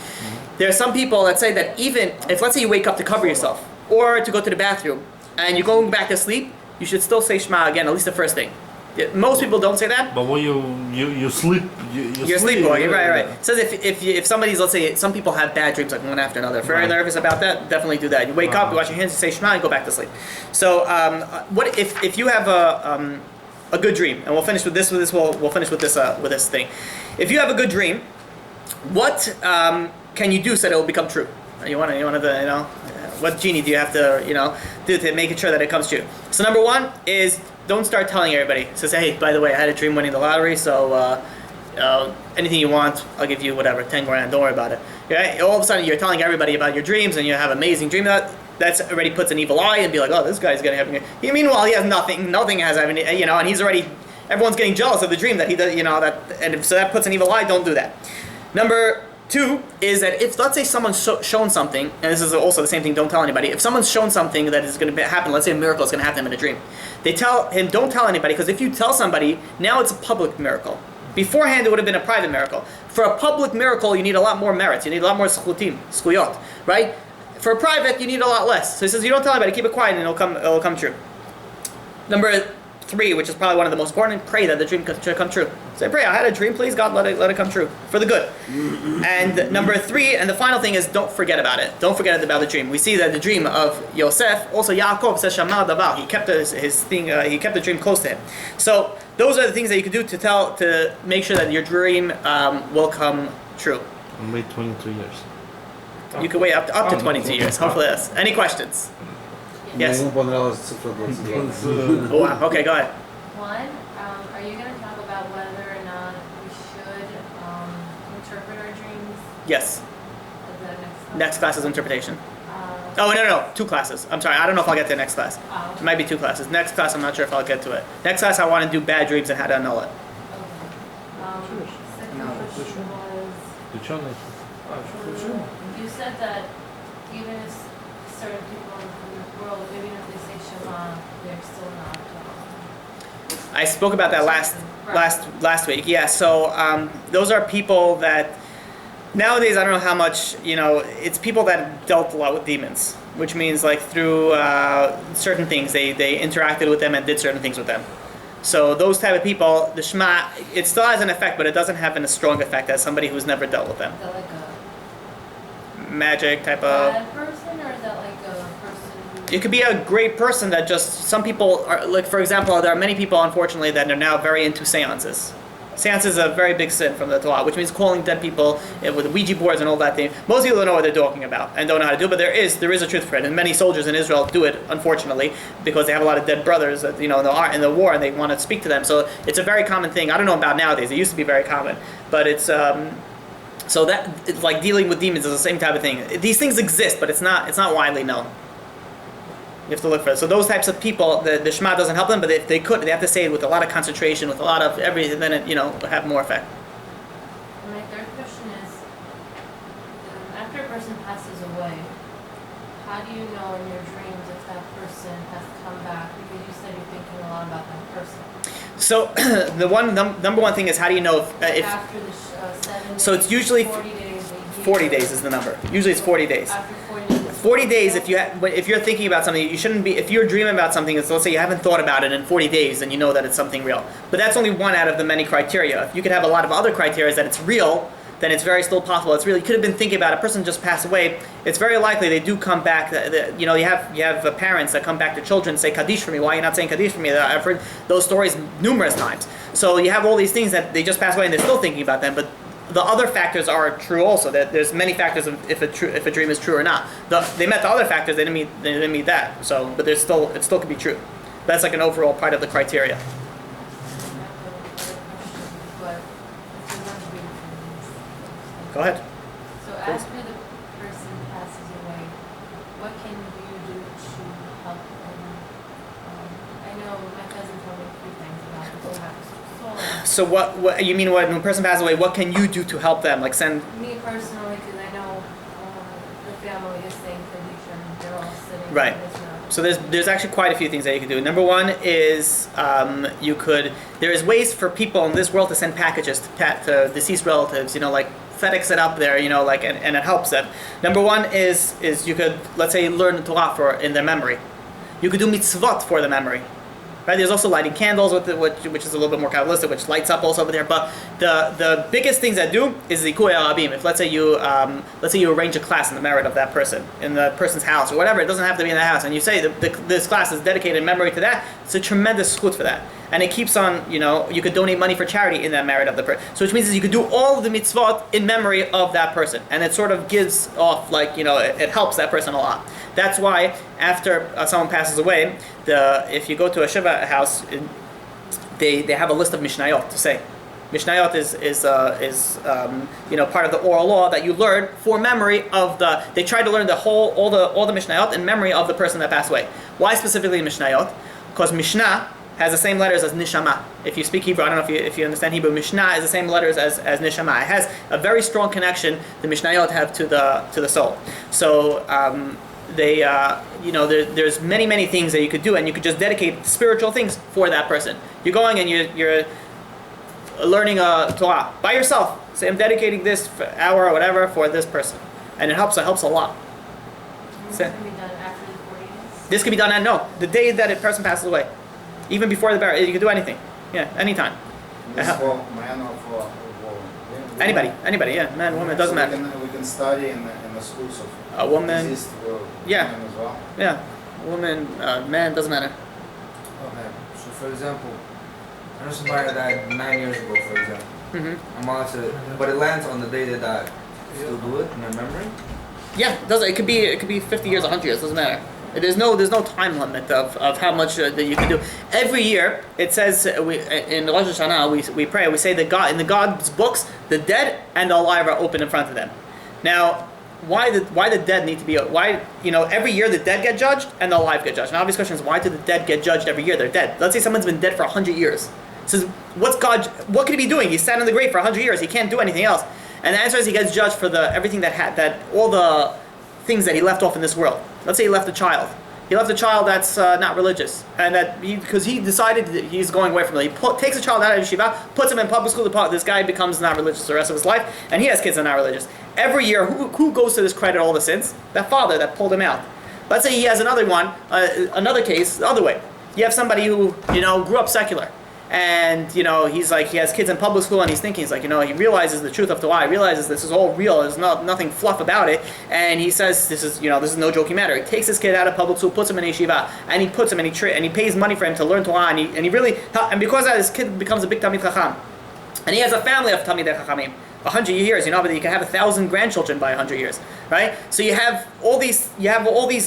There are some people that say that even if, let's say you wake up to cover yourself or to go to the bathroom and you're going back to sleep, you should still say Shema again, at least the first thing. Most people don't say that. But when you sleep, you're sleepwalking, right. It says if somebody's, let's say, some people have bad dreams like one after another. If you're very nervous about that, definitely do that. You wake up, you wash your hands, you say Shema, and go back to sleep. So what if you have a good dream, and we'll finish with this. We'll finish with this thing. If you have a good dream, what can you do so that it will become true? You want to what genie do you have to do to make sure that it comes true? So number 1 is, don't start telling everybody. So say, hey, by the way, I had a dream winning the lottery, so anything you want, I'll give you whatever, 10 grand, don't worry about it. Okay? All of a sudden you're telling everybody about your dreams and you have amazing dream. That's already puts an evil eye and be like, oh, this guy's gonna have. Meanwhile, he has nothing has any, and he's already, everyone's getting jealous of the dream that he does, and so that puts an evil eye. Don't do that. Number Two is that if, let's say, someone's shown something, and this is also the same thing, don't tell anybody. If someone's shown something that is going to happen, let's say a miracle is going to happen in a dream, they tell him, don't tell anybody, because if you tell somebody, now it's a public miracle. Beforehand, it would have been a private miracle. For a public miracle, you need a lot more merits. You need a lot more skuyot, right? For a private, you need a lot less. So he says, you don't tell anybody, keep it quiet, and it'll come true. Number 3, which is probably one of the most important, pray that the dream should come true. Say, pray, I had a dream, please God, let it come true, for the good. And number 3, and the final thing is, don't forget about it. Don't forget about the dream. We see that the dream of Yosef, also Yaakov says, Shamar Davar, he kept his thing, he kept the dream close to him. So, those are the things that you can do to make sure that your dream will come true. And wait 22 years. You can wait up to 22 years, hopefully yes. Any questions? Yes. Ему понравилась цифра 22. Oh, wow. Okay, go ahead. One, are you going to talk about whether or not we should interpret our dreams? Yes. Is that next class? Next class is interpretation. Oh, no. 2 classes. I'm sorry. I don't know if I'll get to the next class. It might be 2 classes. Next class, I'm not sure if I'll get to it. Next class, I want to do bad dreams and how to annul it. Okay. Second question was, you said that even if certain people in the world, even if they say Shema, they're still not. I spoke about that last week. Yeah. So those are people that nowadays I don't know how much it's people that dealt a lot with demons, which means like through certain things they interacted with them and did certain things with them. So those type of people, the Shema, it still has an effect, but it doesn't have a strong effect as somebody who's never dealt with them. Is that like a Magic type of. bad person, or is that like a person who? It could be a great person that just, some people are, like for example, there are many people unfortunately that are now very into seances. Seance is a very big sin from the Torah, which means calling dead people with Ouija boards and all that thing. Most people don't know what they're talking about and don't know how to do it, but there is a truth for it. And many soldiers in Israel do it, unfortunately, because they have a lot of dead brothers that, in the war, and they want to speak to them. So it's a very common thing. I don't know about nowadays. It used to be very common, but it's so that it's like dealing with demons is the same type of thing. These things exist, but it's not widely known. You have to look for it. So those types of people, the Shema doesn't help them, but if they have to say it with a lot of concentration, with a lot of everything, then it will have more effect. My third question is, after a person passes away, how do you know in your dreams if that person has come back? Because you said you're thinking a lot about that person. So the number one thing is, how do you know if After the 7 days, so it's usually 40 days, 40 days is the number. Usually it's 40 days. After 40 days. 40 days, if you're thinking about something, you shouldn't be, if you're dreaming about something, let's say you haven't thought about it in 40 days, then you know that it's something real. But that's only one out of the many criteria. If you could have a lot of other criteria that it's real, then it's very still possible. It's real. You could have been thinking about a person just passed away. It's very likely they do come back. You have parents that come back to children, say Kaddish for me. Why are you not saying Kaddish for me? I've heard those stories numerous times. So you have all these things that they just passed away and they're still thinking about them. But the other factors are true also. That there's many factors of if a dream is true or not. They met the other factors. They didn't meet that. So, but it still could be true. That's like an overall part of the criteria. Go ahead. So after the person passes away, what can you do to help them? I know my cousin told me a few things about the whole house. So what you mean when a person passes away, what can you do to help them? Like send... Me personally, because I know the family is saying Kaddish and they're all sitting Right. in Israel. So there's actually quite a few things that you can do. Number one is there is ways for people in this world to send packages to deceased relatives, like FedEx it up there, and it helps them. Number one is you could, let's say, learn the Torah in their memory. You could do mitzvot for the memory. Right? There's also lighting candles which is a little bit more Kabbalistic, which lights up also over there. But the biggest things that do is the Zikuy Arabim. If let's say you arrange a class in the merit of that person in the person's house or whatever, it doesn't have to be in the house, and you say this class is dedicated in memory to that. It's a tremendous schut for that, and it keeps on. You could donate money for charity in that merit of the person. So which means you could do all of the mitzvot in memory of that person, and it sort of gives off it helps that person a lot. That's why after someone passes away, if you go to a shiva house, they have a list of mishnayot to say. Mishnayot is part of the oral law that you learn for memory of the. They try to learn all the mishnayot in memory of the person that passed away. Why specifically mishnayot? Because mishnah has the same letters as neshama. If you speak Hebrew, I don't know if you understand Hebrew, Mishnah has the same letters as neshama. It has a very strong connection the Mishnayot have to the soul. So there's many things that you could do, and you could just dedicate spiritual things for that person. You're going and you're learning a Torah by yourself. Say, I'm dedicating this hour or whatever for this person, and it helps a lot. This can be done after the 40 days? This could be done the day that a person passes away. Even before the burial, you can do anything. Yeah, anytime. This for man or for woman? Anybody, yeah, man, woman, it doesn't matter. We can study in the schools of A woman, diseased yeah. women as well. Yeah, woman, man, doesn't matter. Okay, so for example, I know somebody that died 9 years ago, for example. Mm-hmm. I'm allowed to, but it lands on the day they died. Still do it in my memory? Yeah, it does. It could be 50 years, 100 years, doesn't matter. There's no time limit of how much that you can do. Every year, it says in Rosh Hashanah we pray. We say that God in God's books, the dead and the alive are open in front of them. Now, why the dead need to be? Why every year the dead get judged and the alive get judged. An obvious question is, why do the dead get judged every year? They're dead. Let's say someone's been dead for 100 years. Says, what could he be doing? He sat in the grave for 100 years. He can't do anything else. And the answer is he gets judged for everything that all the things that he left off in this world. Let's say he left a child. He left a child that's not religious, and because he decided that he's going away from it. He takes a child out of yeshiva, puts him in public school. This guy becomes not religious the rest of his life, and he has kids that are not religious. Every year, who goes to this credit all the sins? That father that pulled him out. Let's say he has another one, another case the other way. You have somebody who grew up secular. And he has kids in public school, and he's thinking, he realizes the truth of Torah. He realizes this is all real. There's nothing fluff about it. And he says, this is no joking matter. He takes his kid out of public school, puts him in yeshiva, and he puts him and he pays money for him to learn Torah. And because of that, his kid becomes a big Talmid Chacham. And he has a family of Talmidei Chachamim. 100 years, but you can have 1,000 grandchildren by 100 years, right? So you have all these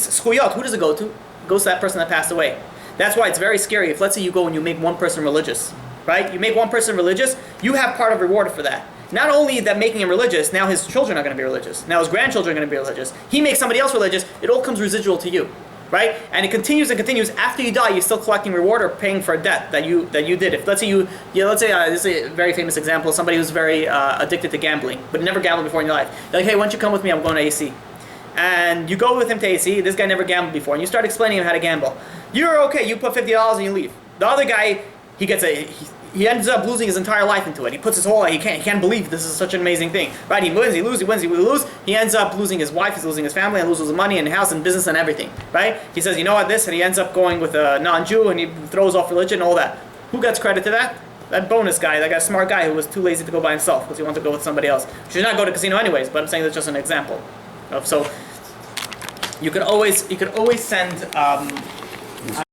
schuyot. Who does it go to? It goes to that person that passed away. That's why it's very scary if, let's say, you go and you make one person religious, right? You make one person religious, you have part of reward for that. Not only that making him religious, now his children are going to be religious. Now his grandchildren are going to be religious. He makes somebody else religious, it all comes residual to you, right? And it continues and continues. After you die, you're still collecting reward or paying for a debt that you did. If let's say this is a very famous example, somebody who's very addicted to gambling, but never gambled before in your life. They're like, hey, why don't you come with me? I'm going to AC. And you go with him to AC, this guy never gambled before, and you start explaining him how to gamble. You're okay, you put $50 and you leave. The other guy, he ends up losing his entire life into it. He puts his whole life, he can't believe this is such an amazing thing. Right, he wins, he loses. He ends up losing his wife, he's losing his family, and loses money and house and business and everything. Right? He says, you know what, this, and he ends up going with a non-Jew, and he throws off religion and all that. Who gets credit to that? That bonus guy, that smart guy who was too lazy to go by himself because he wanted to go with somebody else. Should not go to casino anyways, but I'm saying that's just an example. So you could always send